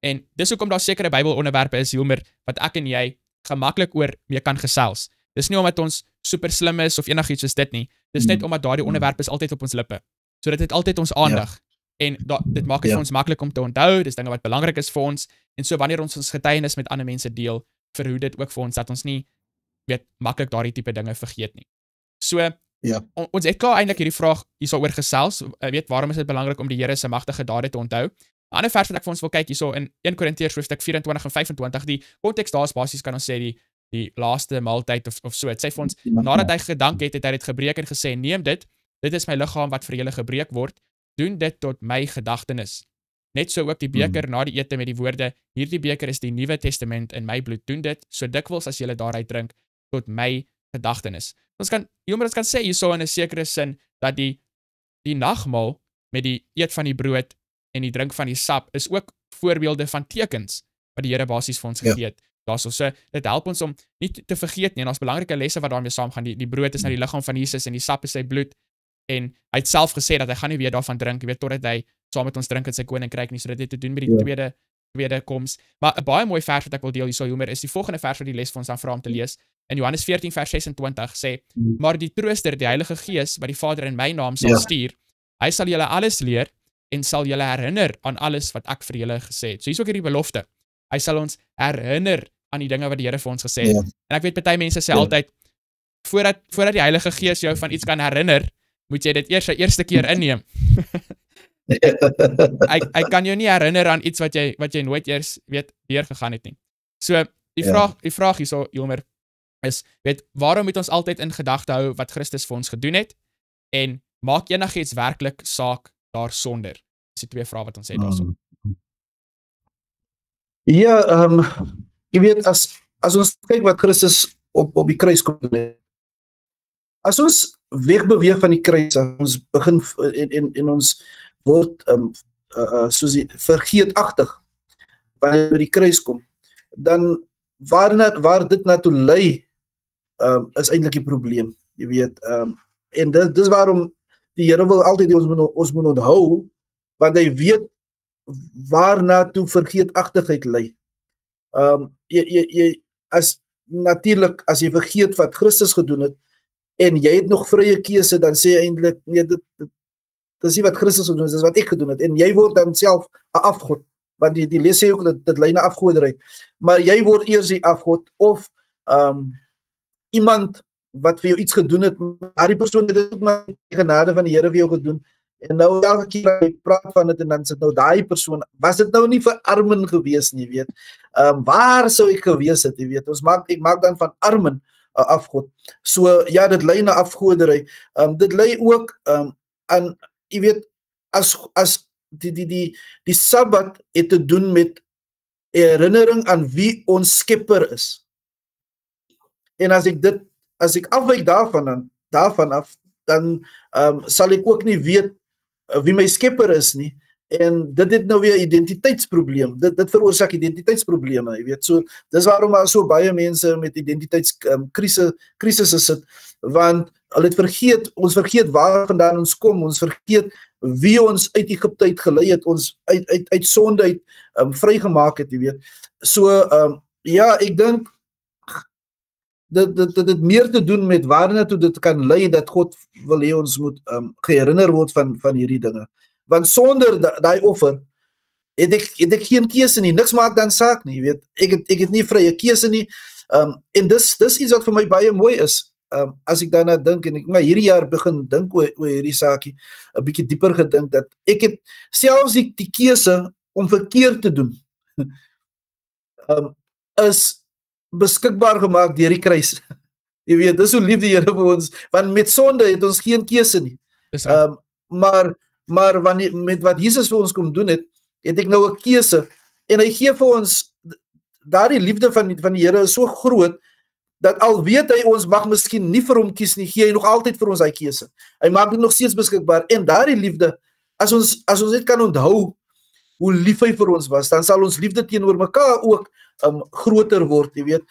[SPEAKER 1] En dis hoekom daar sekere Bybelonderwerpe is, Hilmer, wat ek en jy gemaklik oor mee kan gesels. Dis nie omdat ons super slim is of enigiets soos dit nie, dis net omdat daardie onderwerp is altyd op ons lippe. So dit het altyd ons aandag. En dit maak dit vir ons maklik om te onthou, dis dinge wat belangrik is vir ons, en so wanneer ons getuienis met ander mense deel, verhoed dit ook vir ons, dat ons nie, weet, maklik daardie tipe dinge vergeet nie. So, ons het klaar eintlik hierdie vraag hierso oor gesels, weet, waarom is dit belangrik om die Here se magtige dade te onthou? 'n Ander vers wat ek vir ons wil kyk hierso in 1 Korintiërs hoofstuk 24 en 25, die konteks daar is basies, kan ons sê, die laaste maaltyd of so, het sê vir ons, nadat hy gedank het, het hy dit gebreek en gesê, neem dit is my liggaam wat vir julle gebreek word, doen dit tot my gedagtenis. Net so ook die beker na die ete met die woorde, hierdie beker is die Nuwe Testament in my bloed, doen dit so dikwels as julle daaruit drink, tot my gedagtenis. Ons kan sê hierso in 'n sekere sin, dat die nagmaal met die eet van die brood en die drink van die sap, is ook voorbeelde van tekens, wat die Here basies vir ons gegee het. So, dit help ons om nie te vergeet nie, en ons belangrike lesse wat daarmee saamgaan, die brood is na die liggaam van Jesus, en die sap is sy bloed, en hy het self gesê dat hy gaan nie weer daarvan drink, jy weet, totdat hy saam met ons drink in sy koninkryk nie, so dit het te doen met die tweede koms. Maar 'n baie mooi vers wat ek wil deel hierso, Hilmer, is die volgende vers wat die les vir ons dan vra om te lees. In Johannes 14 vers 26 sê, maar die Trooster, die Heilige Gees, wat die Vader in my naam sal stuur, hy sal julle alles leer, en sal julle herinner aan alles wat ek vir julle gesê het. So hier is ook hierdie belofte. Hy sal ons herinner aan die dinge wat die Here vir ons gesê het. En ek weet, party mense sê altyd, voordat die Heilige Gees jou van iets kan herinner, moet jy dit eers die eerste keer inneem. Hy kan jou nie herinner aan iets wat jy nooit eers weet deurgegaan het nie. So die vraag hierso, Hilmer, is, weet, waarom moet ons altyd in gedagte hou wat Christus vir ons gedoen het, en maak enigiets werklik saak daarsonder? Dis die 2 vrae wat ons het daarso.
[SPEAKER 2] Ja, jy weet, as ons kyk wat Christus op die kruis kom doen, as ons wegbeweeg van die kruis, as ons begin en ons word soos die vergeetachtig wanneer by die kruis kom, dan waar dit na toe lei, is eintlik die probleem, jy weet, en dis waarom die Here wil altyd ons moet onthou want hy weet waarna toe vergeetachtigheid lei. As natuurlik as jy vergeet wat Christus gedoen het en jy het nog vrye keuse, dan sê jy eintlik nee, dit is nie wat Christus gedoen het, dis wat ek gedoen het, en jy word dan self 'n afgod, want die lees sê ook dat dit lei na afgoderry, maar jy word eers die afgod, of iemand wat vir jou iets gedoen het, maar die persoon het dit ook maar die genade van die Here vir jou gedoen, en nou elke keer jy praat van dit, en dan sit nou daai persoon, was dit nou nie vir Armin gewees nie, weet, waar sou ek gewees het, jy weet, ek maak dan van Armin afgod, so ja, dit lei na afgoderry, dit lei ook aan, jy weet, as die Sabbat het te doen met herinnering aan wie ons skepper is, en as ek afwyk daarvan af, dan sal ek ook nie weet wie my skepper is nie, en dit het nou weer identiteitsprobleem, dit veroorsaak identiteitsprobleme, jy weet, so, dis waarom daar so baie mense met identiteitskrisisse sit, want ons vergeet waar vandaan ons kom, ons vergeet wie ons uit Egipte uit gelei het, ons uit sonde uit vrygemaak het, jy weet, so, ja, ek dink, dit het meer te doen met waarna toe dit kan lei, dat God wil hê ons moet geherinner word van hierdie dinge. Want sonder daai offer, het ek geen keuse nie, niks maak dan saak nie, weet, ek het nie vrye keuse nie, en dis iets wat vir my baie mooi is, as ek daarna dink, en ek maar hierdie jaar begin dink oor hierdie saakie, 'n bietjie dieper gedink, dat ek het selfs die keuse om verkeerd te doen, is beskikbaar gemaak deur die kruis. Jy weet, dis hoe lief die Here vir ons, want met sonde het ons geen keuse nie. Maar wanneer, met wat Jesus vir ons kom doen het ek nou 'n keuse, en hy gee vir ons, daardie liefde van die Here is so groot, dat al weet hy ons mag miskien nie vir hom kies nie, gee hy nog altyd vir ons hy keuse. Hy maak dit nog steeds beskikbaar, en daardie liefde, as ons net kan onthou hoe lief hy vir ons was, dan sal ons liefde teenoor mekaar ook groter word, jy weet.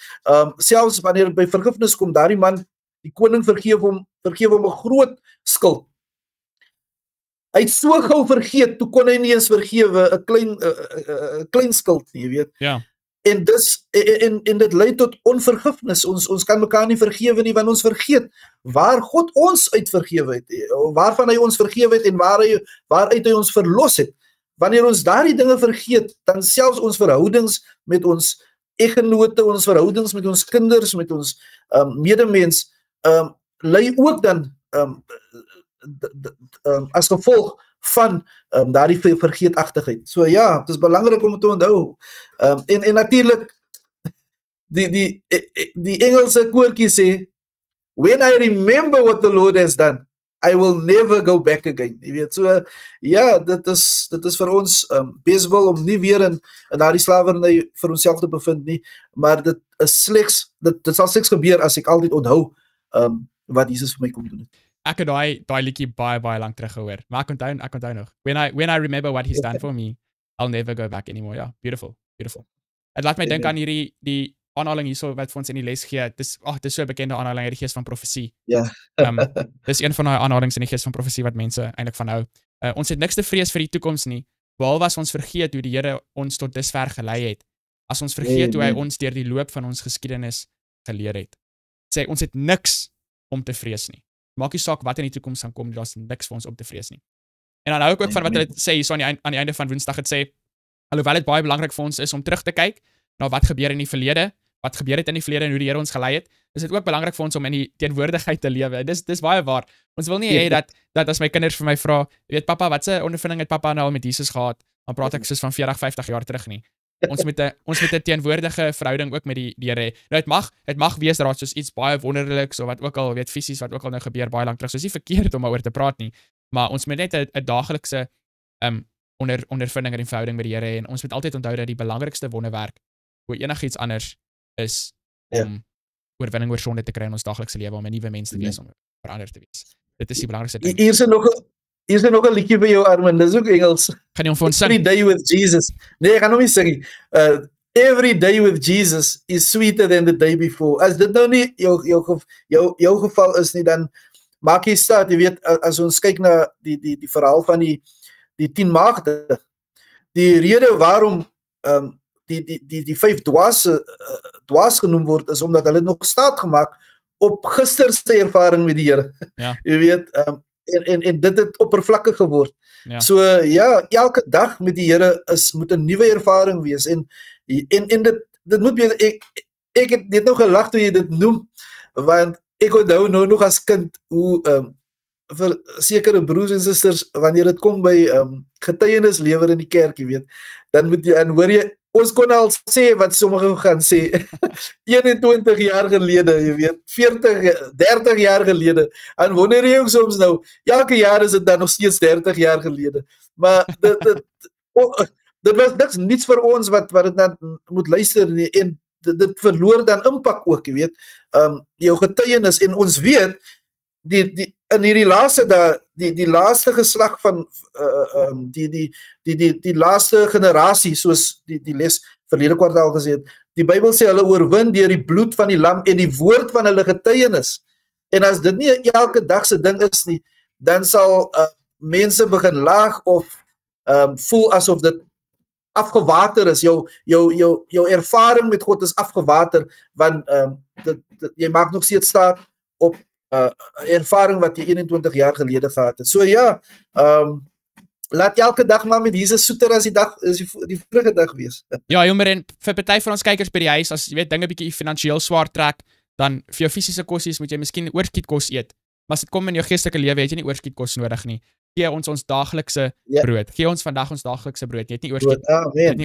[SPEAKER 2] Selfs wanneer by vergifnis kom, daardie man, die koning vergeef hom 'n groot skuld. Hy het so gou vergeet, toe kon hy nie eens vergewe 'n klein skuld nie, jy weet.
[SPEAKER 1] Ja.
[SPEAKER 2] En dit lei tot onvergifnis. Ons kan mekaar nie vergewe nie, want ons vergeet waar God ons uit vergewe het, waarvan hy ons vergewe het, en waaruit hy ons verlos het. Wanneer ons daardie dinge vergeet, dan selfs ons verhoudings met ons eggenote, ons verhoudings met ons kinders, met ons medemens, lei ook dan as gevolg van daardie vergeetachtigheid. So ja, het is belangrik om te onthou. En natuurlik, die Engelse koortjie sê, when I remember what the Lord has done, I will never go back again. Jy weet, so ja, dit is vir ons beswil om nie weer in daardie slawerny vir onsself te bevind nie, maar dit sal slegs gebeur as ek altyd onthou wat Jesus vir my kom doen het.
[SPEAKER 1] Ek het daai liedjie baie lank terug gehoor, maar ek onthou nog. When I remember what he's done for me, I'll never go back anymore. Ja, beautiful. Het laat my dink aan die aanhaling hierso wat vir ons in die les gee. Dis so 'n bekende aanhaling uit die gees van profesie.
[SPEAKER 2] Ja.
[SPEAKER 1] Dis een van daai aanhalings in die gees van profesie wat mense eintlik van hou. Ons het niks te vrees vir die toekoms nie, behalwe as ons vergeet hoe die Here ons tot dusver gelei het. As ons vergeet hoe hy ons deur die loop van ons geskiedenis geleer het. Sê ons het niks om te vrees nie. Maak nie saak wat in die toekoms gaan kom, daar's niks vir ons om te vrees nie. En dan hou ek ook van wat hulle sê hierso aan die einde van Woensdag, het sê, alhoewel dit baie belangrik vir ons is om terug te kyk na wat gebeur in die verlede, wat gebeur het in die verlede en hoe die Here ons gelei het, is dit ook belangrik vir ons om in die teenwoordigheid te lewe. Dis baie waar. Ons wil nie hê dat as my kinders vir my vra, jy weet pappa, wat 'n ondervinding het pappa nou al met Jesus gehad? Dan praat ek soos van 40, 50 jaar terug nie. Ons moet 'n teenwoordige verhouding ook met die Here hê. Nou dit mag wees dat daar soos iets baie wonderliks of wat ook al, weet fisies wat ook al nou gebeur baie lank terug. So is nie verkeerd om daaroor te praat nie, maar ons moet net 'n daaglikse ondervinding in die verhouding met die Here hê, en ons moet altyd onthou dat die belangrikste wonderwerk oor enigiets anders is om oorwinning oor sonde te kry in ons daaglikse lewe, om 'n nuwe mens te wees, om verander te wees. Dit is die belangrikste ding.
[SPEAKER 2] Hier is nog 'n liedjie vir jou, Armin, dis ook Engels.
[SPEAKER 1] Gaan jy hom vir ons sing?
[SPEAKER 2] Every day with Jesus. Nee, ek gaan hom nie sing. Every day with Jesus is sweeter than the day before. As dit nou nie jou geval is nie, dan maak jy staat, jy weet, as ons kyk na die verhaal van die die 10 maagde. Die rede waarom die 5 dwaas genoem word is omdat hulle nog staat gemaak op gister se ervaring met die Here.
[SPEAKER 1] Ja.
[SPEAKER 2] Jy weet, en dit het oppervlakkig geword.
[SPEAKER 1] Ja.
[SPEAKER 2] So ja, elke dag met die Here moet 'n nuwe ervaring wees en dit moet ek het net nog gelag toe jy dit noem, want ek onthou nou nog as kind hoe vir sekere broers en susters wanneer dit kom by getuienis lewer in die kerk, jy weet, dan hoor jy ons kon al sê wat sommige gaan sê 21 jaar gelede, jy weet, 40, 30 jaar gelede. En wonder jy ook soms nou, elke jaar is dit dan nog steeds 30 jaar gelede. Maar dit was niks vir ons wat dit dan moet luister nie, en dit verloor dan impak ook, jy weet. Jou getuienis, en ons weet in hierdie laaste die laaste geslag van die laaste generasie, soos die les verlede kwartaal gesê het, die Bybel sê hulle oorwin deur die bloed van die lam en die woord van hulle getuienis. En as dit nie elke dag se ding is nie, dan sal mense begin laag of voel asof dit afgewater is. Jou ervaring met God is afgewater, want jy maak nog steeds staat op ervaring wat jy 21 jaar gelede gehad het. So ja, laat elke dag maar met Jesus soeter as die vorige dag wees.
[SPEAKER 1] Ja, Hilmer, en vir party van ons kykers by die huis, as jy weet dinge bietjie finansiëel swaar trek, dan vir jou fisiese kosies moet jy miskien oorskietkos eet. Maar as dit kom in jou geestelike lewe, het jy nie oorskietkos nodig nie. Gee ons daaglikse brood. Gee ons vandag ons daaglikse brood. Jy het nie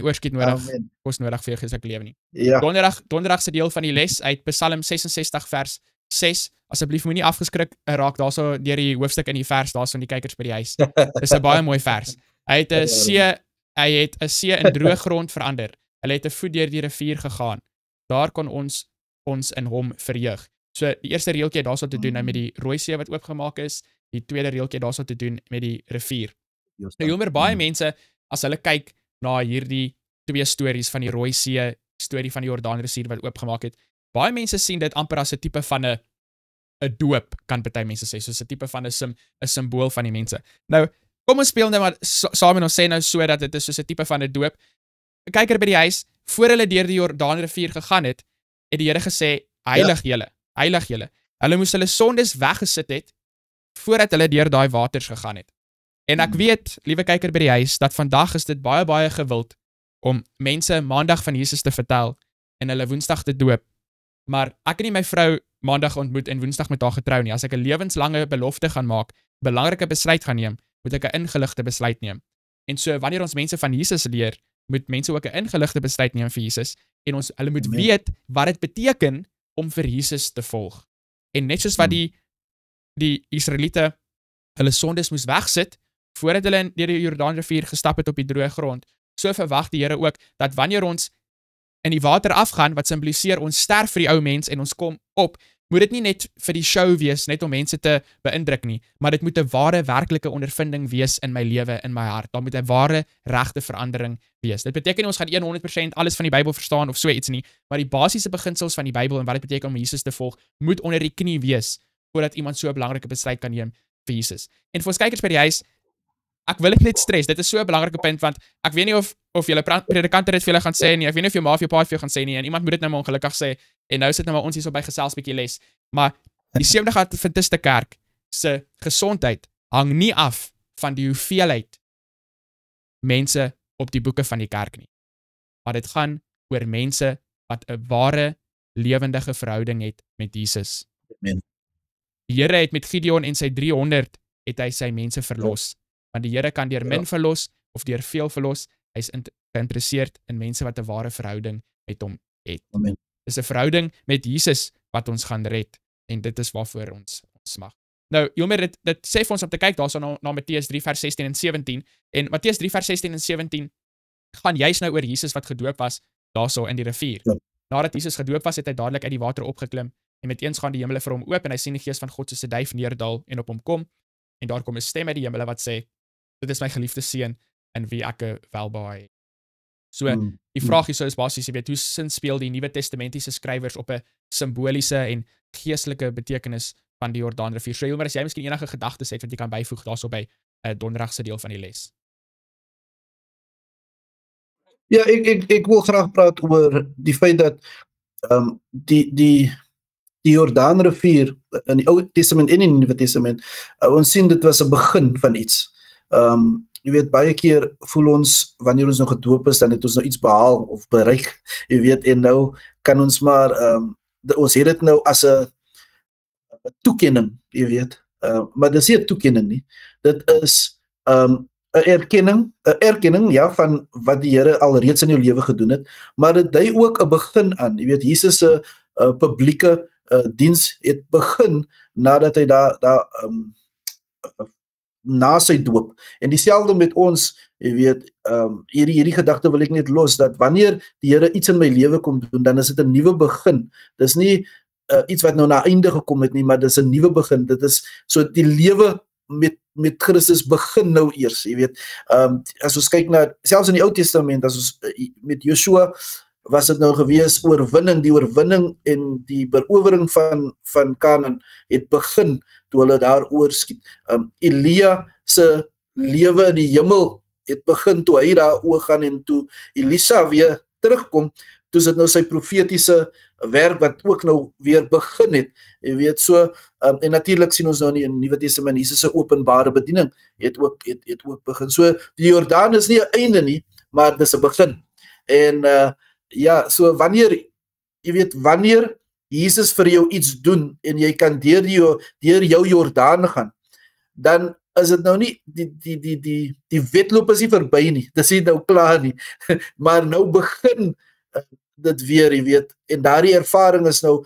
[SPEAKER 1] oorskiet nodig, kos nodig vir jou geestelike lewe nie.
[SPEAKER 2] Ja.
[SPEAKER 1] Donderdag se deel van die les uit Psalm 66 vers 6. Asseblief moenie afgeskrik raak daarso deur die hoofstuk in die vers daarso in die kykers by die huis. Dis 'n baie mooi vers. Hy het 'n see in droë grond verander. Hulle het 'n voet deur die rivier gegaan. Daar kon ons in hom verheug. So die eerste reeltjie het daarso te doen met die Rooi See wat oopgemaak is, die tweede reeltjie het daarso te doen met die rivier. Nou Hilmer, baie mense as hulle kyk na hierdie twee stories van die Rooi See, storie van die Jordaanrivier wat oopgemaak het, baie mense sien dit amper as 'n tipe van 'n doop, kan party mense sê, soos 'n tipe van 'n simbool van die mense. Nou, kom ons speel nou maar saam en ons sê nou so dat dit is soos 'n tipe van 'n doop. Kyker by die huis, voor hulle deur die Jordaanrivier gegaan het die Here gesê, heilig julle. Hulle moes hulle sondes weggesit het voordat hulle deur daai waters gegaan het. En ek weet, liewe kyker by die huis, dat vandag is dit baie baie gewild om mense maandag van Jesus te vertel en hulle woensdag te doop. Maar ek het nie my vrou maandag ontmoet en woensdag met haar getrou nie. As ek 'n lewenslange belofte gaan maak, belangrike besluit gaan neem, moet ek 'n ingeligte besluit neem. En so wanneer ons mense van Jesus leer, moet mense ook 'n ingeligte besluit neem vir Jesus en hulle moet weet wat dit beteken om vir Jesus te volg. En net soos wat die Israeliete hulle sondes moes wegsit voordat hulle deur die Jordaanrivier gestap het op die droë grond, so verwag die Here ook dat wanneer ons in die water afgaan, wat simboliseer ons sterf vir die ou mens en ons kom op, moet dit nie net vir die show wees, net om mense te beïndruk nie, maar dit moet 'n ware, werklike ondervinding wees in my lewe, in my hart. Daar moet 'n ware, regte verandering wees. Dit beteken nie ons gaan 100% alles van die Bybel verstaan of so iets nie, maar die basiese beginsels van die Bybel en wat dit beteken om Jesus te volg, moet onder die knie wees, voordat iemand so 'n belangrike besluit kan neem vir Jesus. En vir ons kykers by die huis, ek wil dit net stres, dit is so 'n belangrike punt, want ek weet nie of julle predikante dit vir julle gaan sê nie, ek weet nie of jou ma of jou pa vir jou gaan sê nie, en iemand moet dit nou maar ongelukkig sê, en nou sit nou maar ons hier so by gesels bietjie les, maar die Sevende Adventiste Kerk se gesondheid hang nie af van die hoeveelheid mense op die boeke van die kerk nie, maar dit gaan oor mense wat 'n ware, lewendige verhouding het met Jesus.
[SPEAKER 2] Amen.
[SPEAKER 1] Die Here het met Gideon en sy 300 het hy sy mense verlos, want die Here kan deur min verlos of deur veel verlos. Hy is geïnteresseerd in mense wat 'n ware verhouding met hom het.
[SPEAKER 2] Amen.
[SPEAKER 1] Dis 'n verhouding met Jesus wat ons gaan red, en dit is waarvoor ons mag. Nou, Hilmer, dit sê vir ons om te kyk daarso na Matteus 3 vers 16 en 17, en Matteus 3 vers 16 en 17 gaan juis nou oor Jesus wat gedoop was daarso in die rivier. Ja. Nadat Jesus gedoop was, het hy dadelik uit die water opgeklim, en met eens gaan die hemele vir hom oop, en hy sien die gees van God soos 'n duif neerdal en op hom kom, en daar kom 'n stem uit die hemele wat sê, dit is my geliefde seun, in wie ek welbehae. So, die vraag hier so is basies, jy weet, hoe sin speel die Nuwe Testamentiese skrywers op 'n simboliese en geestelike betekenis van die Jordaanrivier? So, Hilmer, as jy miskien enige gedagtes het wat jy kan byvoeg daarso by donderdag se deel van die les.
[SPEAKER 2] Ja, ek wil graag praat oor die feit dat die Jordaanrivier in die Ou Testament en in die Nuwe Testament, ons sien dit was 'n begin van iets. Jy weet baie keer voel ons wanneer ons nog gedoop is dan het ons nou iets behaal of bereik, jy weet, en nou kan ons maar ons het dit nou as 'n toekenning, jy weet. Maar dis nie 'n toekenning nie. Dit is 'n erkenning ja van wat die Here alreeds in jou lewe gedoen het, maar dit dui ook 'n begin aan. Jy weet Jesus se publieke diens het begin nadat hy daar na sy doop. En dieselfde met ons, jy weet, hierdie gedagte wil ek net los dat wanneer die Here iets in my lewe kom doen, dan is dit 'n nuwe begin. Dis nie iets wat nou na einde gekom het nie, maar dis 'n nuwe begin. Dit is so die lewe met Christus begin nou eers, jy weet. As ons kyk na selfs in die Ou Testament, as ons met Joshua was dit nou gewees oorwinning, die oorwinning en die berowering van Kanaan het begin toe hulle daar oorskiet. Elia se lewe in die hemel het begin toe hy daar oorgaan en toe Elisa weer terugkom, toe is dit nou sy profetiese werk wat ook nou weer begin het. Jy weet so, en natuurlik sien ons nou in die Nuwe Testament Jesus se openbare bediening het ook begin. So die Jordaan is nie 'n einde nie, maar dis 'n begin. En ja, so wanneer Jesus vir jou iets doen en jy kan deur jou Jordaan gaan, dan is dit nou nie die wedloop is nie verby nie. Dis nie nou klaar nie. Maar nou begin dit weer, jy weet, en daardie ervaring is nou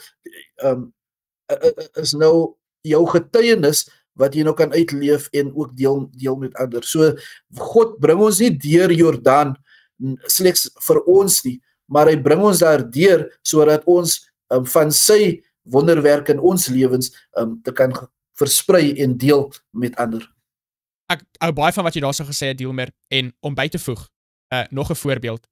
[SPEAKER 2] jou getuienis wat jy nou kan uitleef en ook deel met ander. So God bring ons nie deur Jordaan slegs vir ons nie, maar hy bring ons daardeur sodat ons van sy wonderwerke in ons lewens te kan versprei en deel met ander.
[SPEAKER 1] Ek hou baie van wat jy daarso gesê het, Dielmer, en om by te voeg, nog 'n voorbeeld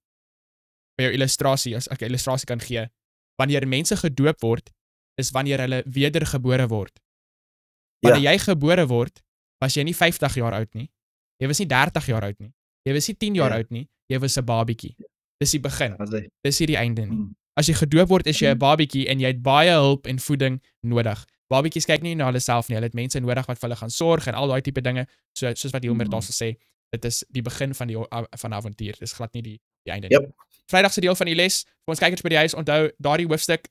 [SPEAKER 1] by jou illustrasie, as ek 'n illustrasie kan gee. Wanneer mense gedoop word, is wanneer hulle wedergebore word. Wanneer jy gebore word, was jy nie 50 jaar oud nie. Jy was nie 30 jaar oud nie. Jy was nie 10 jaar oud nie. Jy was 'n babietjie. Dis die begin. Dis nie die einde nie. As jy gedoop word, is jy 'n babietjie en jy het baie hulp en voeding nodig. Babietjies kyk nie na hulle self nie. Hulle het mense nodig wat vir hulle gaan sorg en al daai tipe dinge. Soos wat Hilmer daarso sê, dit is die begin van die avontuur. Dis glad nie die einde nie. Vrydag se deel van die les vir ons kykers by die huis, onthou daardie hoofstuk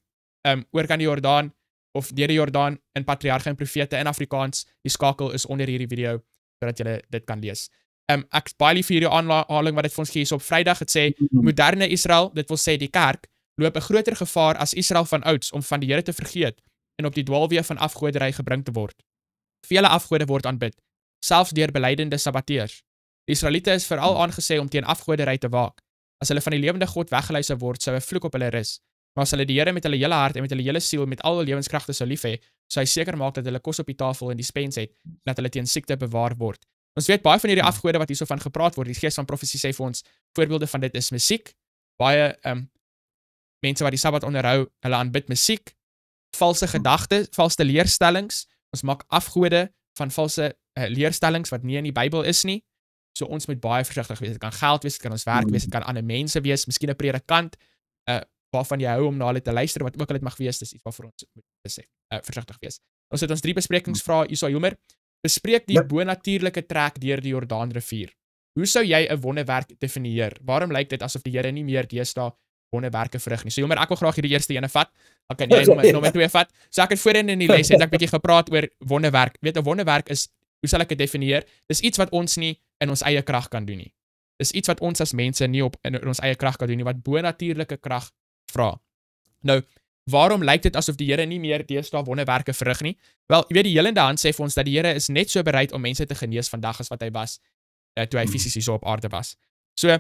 [SPEAKER 1] oor kan die Jordaan of deur die Jordaan in Patriarge en Profete in Afrikaans. Die skakel is onder hierdie video sodat jy dit kan lees. Ek is baie lief vir hierdie aanhaling wat dit vir ons gee op Vrydag. Het sê moderne Israel, dit wil sê die kerk, loop 'n groter gevaar as Israel van ouds om van die Here te vergeet en op die dwaalweë van afgoderry gebring te word. Vele afgode word aanbid, selfs deur belydende sabbateurs. Die Israeliete is veral aangesê om teen afgoderry te waak. As hulle van die lewende God weggeluister word, sou 'n vloek op hulle rus. Maar as hulle die Here met hulle hele hart en met hulle hele siel met al hul lewenskragte sou lief hê, sou hy seker maak dat hulle kos op die tafel en dispens het en dat hulle teen siekte bewaar word. Ons weet baie van hierdie afgode wat hierso van gepraat word. Die Gees van Profesie sê vir ons, voorbeelde van dit is musiek. Baie mense wat die Sabbat onderhou, hulle aanbid musiek, valse gedagtes, valse leerstellings. Ons maak afgode van valse leerstellings wat nie in die Bybel is nie. So ons moet baie versigtig wees. Dit kan geld wees, dit kan ons werk wees, dit kan ander mense wees, miskien 'n predikant waarvan jy hou om na hulle te luister, wat ook al dit mag wees, dis iets waarvoor ons moet besef, versigtig wees. Ons het ons 3 besprekingsvrae hierso, Hilmer. Bespreek die bonatuurlike trek deur die Jordaanrivier. Hoe sou jy 'n wonderwerk definieer? Waarom lyk dit asof die Here nie meer deesdae wonderwerke verrig nie? So Hilmer, ek wil graag hierdie eerste ene vat. Dan kan jy nommer 2 vat. So ek het voorheen in die les het ek bietjie gepraat oor wonderwerk. Weet 'n wonderwerk is, hoe sal ek dit definieer? Dis iets wat ons nie in ons eie krag kan doen nie. Dis iets wat ons as mense nie in ons eie krag kan doen nie, wat bonatuurlike krag vra. Nou, waarom lyk dit asof die Here nie meer deesdae wonderwerke verrig nie? Wel, jy weet die helende hand sê vir ons dat die Here is net so bereid om mense te genees vandag as wat hy was toe hy fisies hier op aarde was. So,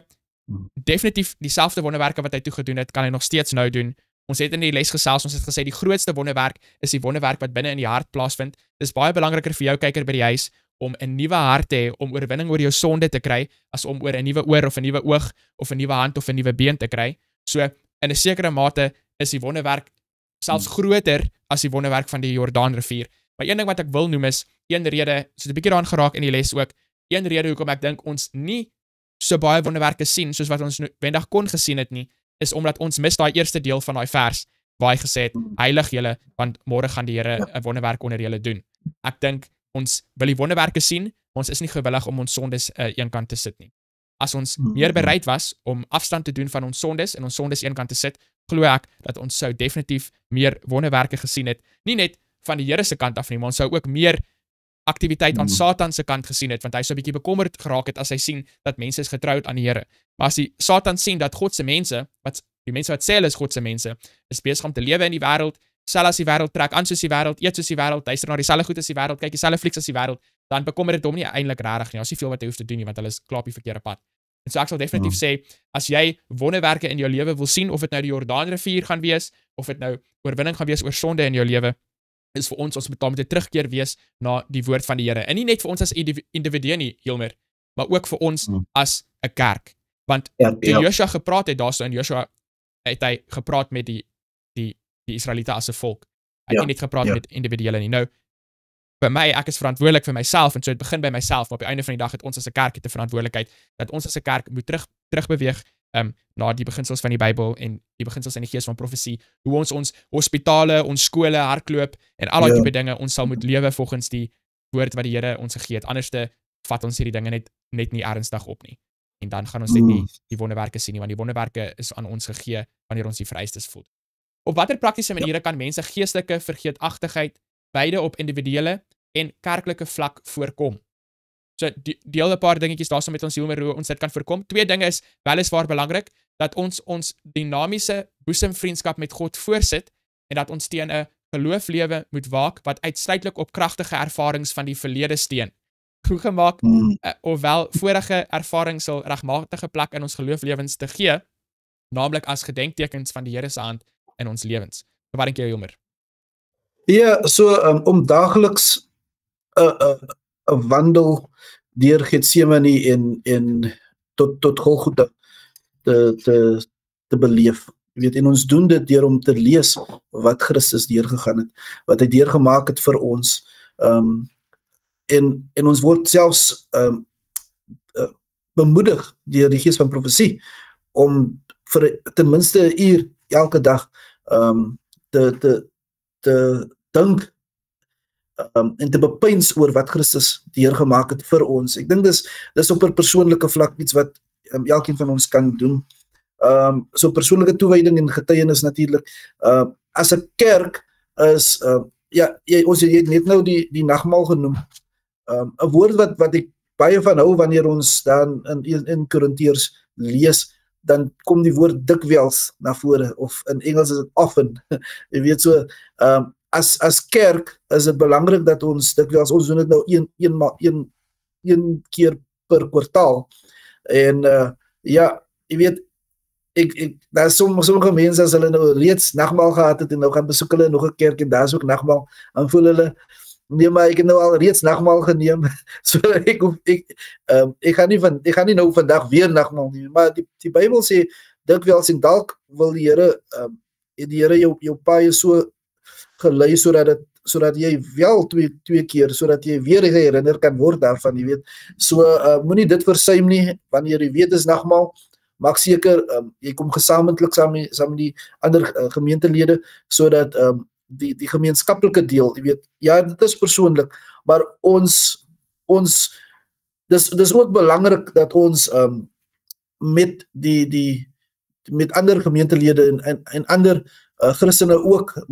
[SPEAKER 1] definitief dieselfde wonderwerke wat hy toe gedoen het, kan hy nog steeds nou doen. Ons het in die les gesels, ons het gesê die grootste wonderwerk is die wonderwerk wat binne in die hart plaasvind. Dis baie belangriker vir jou kyker by die huis om 'n nuwe hart te hê, om oorwinning oor jou sonde te kry, as om oor 'n nuwe oor of 'n nuwe oog of 'n nuwe hand of 'n nuwe been te kry. So, in 'n sekere mate is die wonderwerk selfs groter as die wonderwerk van die Jordaanrivier. Maar een ding wat ek wil noem is, een rede, so 'n bietjie daaraan geraak in die les ook, een rede hoekom ek dink ons nie so baie wonderwerke sien, soos wat ons noodwendig kon gesien het nie, is omdat ons mis daai eerste deel van daai vers, waar hy gesê het, heilig julle, want môre gaan die Here 'n wonderwerk onder julle doen. Ek dink, ons wil die wonderwerke sien, maar ons is nie gewillig om ons sondes eenkant te sit nie. As ons meer bereid was om afstand te doen van ons sondes en ons sondes eenkant te sit, glo ek dat ons sou definitief meer wonderwerke gesien het, nie net van die Here se kant af nie, maar ons sou ook meer aktiwiteit aan Satan se kant gesien het, want hy sou 'n bietjie bekommerd geraak het as hy sien dat mense is getroud aan die Here. Maar as die Satan sien dat God se mense, die mense wat sê hulle is God se mense, is besig om te lewe in die wêreld, sal as die wêreld, trek aan soos die wêreld, eet soos die wêreld, luister na dieselfde goed as die wêreld, kyk dieselfde flieks as die wêreld, dan bekommer dit hom nie eintlik regtig nie. Daar's nie veel wat hy hoef te doen nie, want hulle is klaar op die verkeerde pad. En so ek sal definitief sê, as jy wonderwerke in jou lewe wil sien, of dit nou die Jordaanrivier gaan wees, of dit nou oorwinning gaan wees oor sonde in jou lewe, is vir ons moet daar met 'n terugkeer wees na die woord van die Here. En nie net vir ons as individue nie, Hilmer, maar ook vir ons as 'n kerk. Want toe Joshua gepraat het daarso, en Joshua het hy gepraat met die Israeliete as 'n volk. Hy het nie net gepraat met individuele nie. Nou, vir my, ek is verantwoordelik vir myself, en so het begin by myself, maar op die einde van die dag het ons as 'n kerk 'n verantwoordelikheid, dat ons as 'n kerk moet terugbeweeg na die beginsels van die Bybel en die beginsels in die gees van profesie, hoe ons hospitale, ons skole hardloop en al daai tipe dinge, ons sal moet lewe volgens die woord wat die Here ons gegee het. Anderste vat ons hierdie dinge net nie ernstig op nie. En dan gaan ons net nie die wonderwerke sien nie, want die wonderwerke is aan ons gegee wanneer ons die vereistes voel. Op watter praktiese maniere kan mense geestelike vergeetachtigheid beide op individuele en kerklike vlak voorkom? So deel 'n paar dingetjies daarso met ons, hoe ons dit kan voorkom. 2 dinge is weliswaar belangrik, dat ons dinamiese boesemvriendskap met God voorsit en dat ons teen 'n gelooflewe moet waak wat uitsluitlik op kragtige ervarings van die verlede steun. Goed gemaak, ofwel vorige ervarings sal regmatige plek in ons gelooflewens te gee, naamlik as gedenktekens van die Here se hand in ons lewens. Wat dink jy, Hilmer?
[SPEAKER 2] Ja, so om daagliks 'n wandel deur Getsemane en tot Golgotha te beleef. Jy weet, en ons doen dit deur om te lees wat Christus deurgegaan het, wat hy deurgemaak het vir ons. En ons word selfs bemoedig deur die gees van profesie om vir ten minste 'n uur elke dag te dink en te bepeins oor wat Christus deurgemaak het vir ons. Ek dink dis op 'n persoonlike vlak iets wat elkeen van ons kan doen. So persoonlike toewyding en getuienis natuurlik. As 'n kerk is jy het net nou die nagmaal genoem. 'n Woord wat ek baie van hou wanneer ons dan in Korintiërs lees, dan kom die woord dikwels na vore, of in Engels is dit often. Jy weet, so as kerk is dit belangrik dat ons dikwels, ons doen dit nou een keer per kwartaal. En jy weet, daar is sommige mense, as hulle nou reeds nagmaal gehad het en nou gaan besoek hulle nog 'n kerk en daar is ook nagmaal, dan voel hulle, nee, maar ek het nou al reeds nagmaal geneem, so ek gaan nie nou vandag weer nagmaal neem, maar die Bybel sê dikwels, en dalk wil die Here jou paai so gelei sodat jy wel twee keer, sodat jy weer herinner kan word daarvan, jy weet. So moenie dit versuim nie, wanneer jy weet is nagmaal, maak seker jy kom gesamentlik saam met die ander gemeentelede, sodat die gemeenskaplike deel, jy weet, ja, dit is persoonlik, maar dis ook belangrik dat ons met met ander gemeentelede en ander Christene ook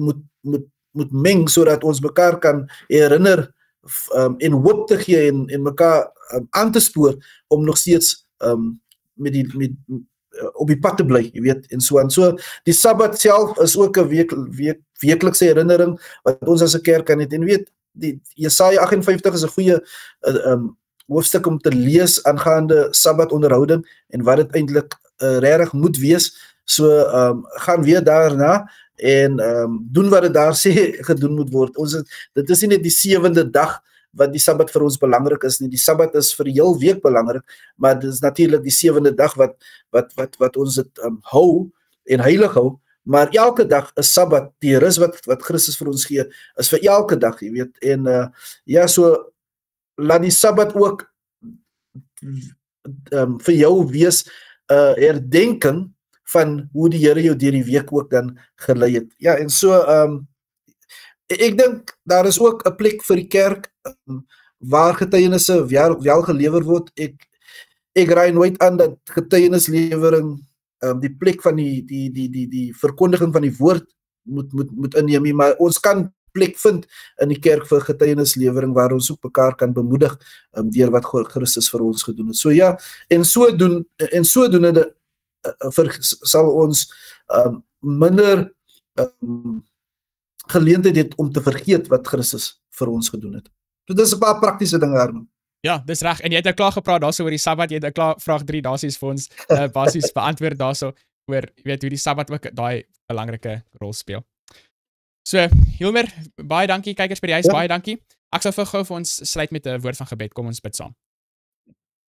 [SPEAKER 2] moet meng, sodat ons mekaar kan herinner en hoop te gee en mekaar aan te spoor om nog steeds op die pad te bly, jy weet, en so aan. So die Sabbat self is ook 'n weeklikse herinnering wat ons as 'n kerk kan het. En weet, die Jesaja 58 is 'n goeie hoofstuk om te lees aangaande Sabbat onderhouding en wat dit eintlik regtig moet wees. So gaan weer daarna en doen wat dit daar sê gedoen moet word. Dit is nie net die 7de dag wat die Sabbat vir ons belangrik is nie. Die Sabbat is vir die heel week belangrik, maar dit is natuurlik die 7de dag wat ons dit hou en heilig hou. Maar elke dag is Sabbat, die rus wat Christus vir ons gee, is vir elke dag, jy weet. En ja, so laat die Sabbat ook vir jou wees herdenking van hoe die Here jou deur die week ook dan gelei het. Ja, en so ek dink daar is ook 'n plek vir die kerk waar getuienisse wel gelewer word. Ek raai nooit aan dat getuienislewering die plek van die verkondiging van die woord moet inneem nie, maar ons kan plek vind in die kerk vir getuienislewering waar ons ook mekaar kan bemoedig deur wat Christus vir ons gedoen het. So ja, en sodoende sal ons minder geleentheid het om te vergeet wat Christus vir ons gedoen het. So dis 'n paar praktiese dinge, Herman.
[SPEAKER 1] Ja, dis reg. En jy het klaar gepraat daarso oor die Sabbat. Jy het klaar vraag 3 dasies vir ons basies beantwoord daarso oor hoe die Sabbat ook daai belangrike rol speel. So, Hilmer, baie dankie kykers by die huis, baie dankie. Ek sal gou vir ons sluit met 'n woord van gebed. Kom ons bid saam.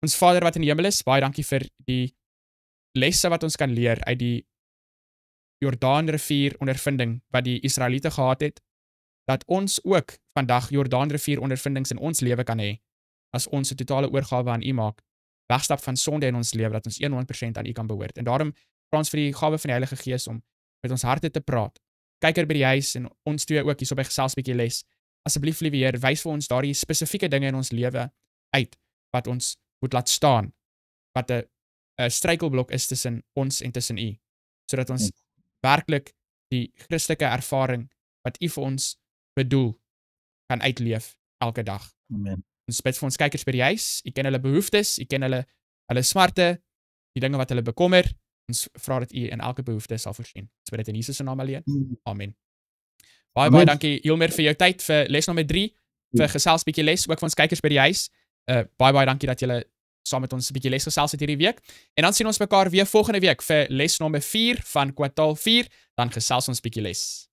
[SPEAKER 1] Ons Vader wat in die hemel is, baie dankie vir die lesse wat ons kan leer uit die Jordaanrivier ondervinding wat die Israeliete gehad het, dat ons ook vandag Jordaanrivier ondervindings in ons lewe kan hê, as ons 'n totale oorgawe aan U maak, wegstap van sonde in ons lewe, dat ons 100% aan U kan behoort. En daarom vra ons vir die gawe van die Heilige Gees om met ons harte te praat. Kyker by die huis en ons twee ook hierso by Gesels bietjie les. Asseblief, liewe Heer, wys vir ons daardie spesifieke dinge in ons lewe uit wat ons moet laat staan, wat 'n struikelblok is tussen ons en tussen U, sodat ons werklik die Christelike ervaring wat U vir ons bedoel kan uitleef elke dag.
[SPEAKER 2] Amen.
[SPEAKER 1] Ons bid vir ons kykers by die huis. U ken hulle behoeftes, U ken hulle smarte, die dinge wat hulle bekommer. Ons vra dat U in elke behoefte sal voorsien. Ons bid dit in Jesus se naam alleen. Amen. Baie dankie Hilmer vir jou tyd vir les nommer 3, vir gesels bietjie les ook vir ons kykers by die huis. Baie dankie dat julle saam met ons 'n bietjie les gesels het hierdie week. En dan sien ons mekaar weer volgende week vir les nommer 4 van kwartaal 4, dan gesels ons bietjie les.